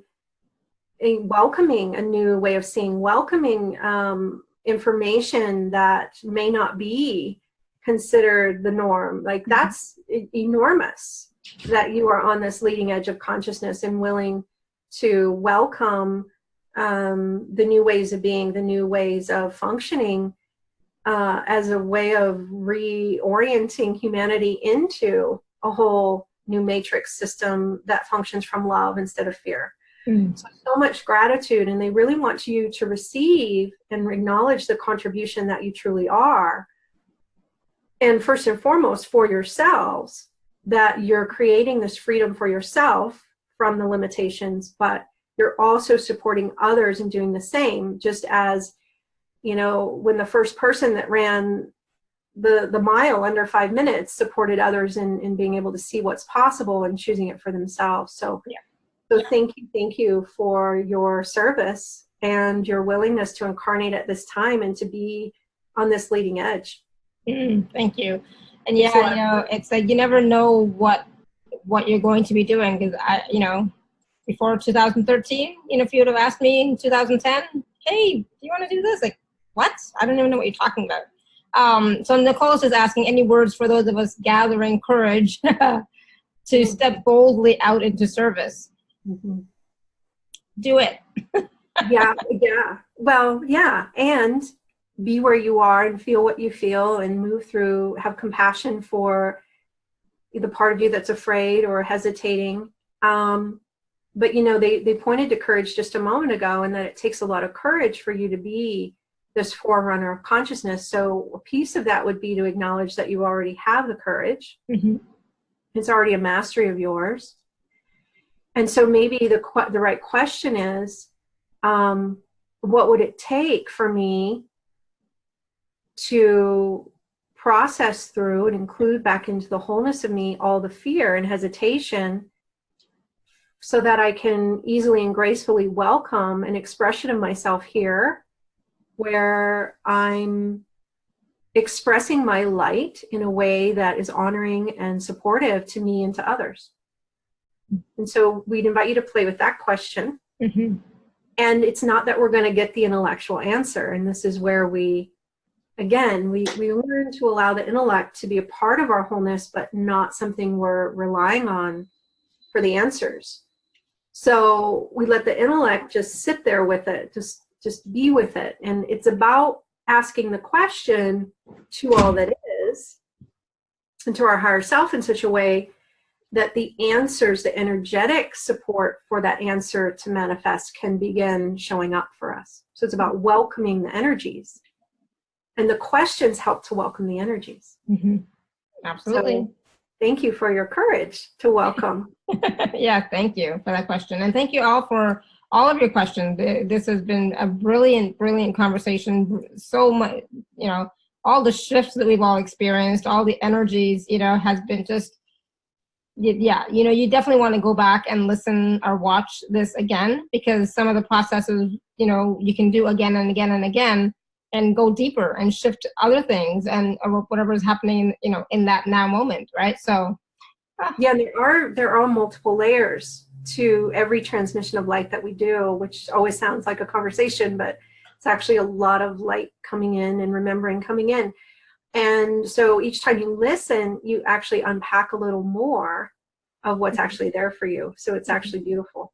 welcoming a new way of seeing, welcoming information that may not be considered the norm. Like that's enormous that you are on this leading edge of consciousness and willing to welcome the new ways of being, the new ways of functioning, as a way of reorienting humanity into a whole new matrix system that functions from love instead of fear. So much gratitude, and they really want you to receive and acknowledge the contribution that you truly are. And first and foremost, for yourselves, that you're creating this freedom for yourself from the limitations, but you're also supporting others in doing the same, just as when the first person that ran the mile under 5 minutes supported others in being able to see what's possible and choosing it for themselves. So thank you for your service and your willingness to incarnate at this time and to be on this leading edge. Thank you. And it's like you never know what you're going to be doing, because before 2013, if you would have asked me in 2010, hey, do you want to do this? Like, what? I don't even know what you're talking about. So Nicole's is asking, any words for those of us gathering courage to step boldly out into service? Mm-hmm. Do it. Yeah. Well, yeah. And be where you are and feel what you feel and move through, have compassion for the part of you that's afraid or hesitating. But they pointed to courage just a moment ago, and that it takes a lot of courage for you to be this forerunner of consciousness. So a piece of that would be to acknowledge that you already have the courage. Mm-hmm. It's already a mastery of yours. And so maybe the right question is, what would it take for me to process through and include back into the wholeness of me all the fear and hesitation, so that I can easily and gracefully welcome an expression of myself here, where I'm expressing my light in a way that is honoring and supportive to me and to others. And so we'd invite you to play with that question. Mm-hmm. And it's not that we're going to get the intellectual answer. And this is where we learn to allow the intellect to be a part of our wholeness, but not something we're relying on for the answers. So we let the intellect just sit there with it, just be with it. And it's about asking the question to all that is and to our higher self in such a way that the answers, the energetic support for that answer to manifest, can begin showing up for us. So it's about welcoming the energies And the questions help to welcome the energies. Absolutely. So thank you for your courage to welcome. Yeah, thank you for that question. And thank you all for all of your questions. This has been a brilliant, brilliant conversation. So much, all the shifts that we've all experienced, all the energies, has been just, yeah, you definitely want to go back and listen or watch this again, because some of the processes, you can do again and again and again and go deeper and shift other things and whatever is happening, in that now moment, right? So, yeah, there are multiple layers to every transmission of light that we do, which always sounds like a conversation, but it's actually a lot of light coming in and remembering coming in. And so each time you listen, you actually unpack a little more of what's actually there for you. So it's actually beautiful.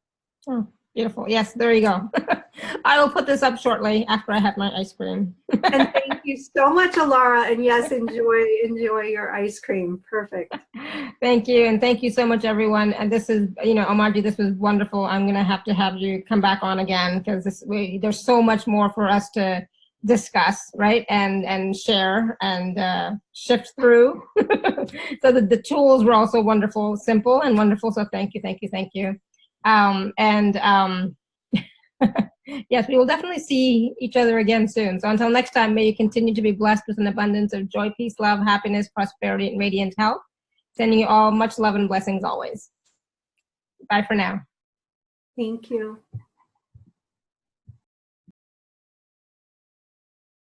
Oh, beautiful. Yes, there you go. I will put this up shortly after I have my ice cream. And thank you so much, Alara. And yes, enjoy your ice cream. Perfect. Thank you. And thank you so much, everyone. And this is, Omaji, this was wonderful. I'm going to have you come back on again, because there's so much more for us to discuss, right? And share and shift through. So the tools were also wonderful, simple and wonderful. So thank you, thank you, thank you. Yes, we will definitely see each other again soon. So until next time, may you continue to be blessed with an abundance of joy, peace, love, happiness, prosperity, and radiant health. Sending you all much love and blessings always. Bye for now. Thank you.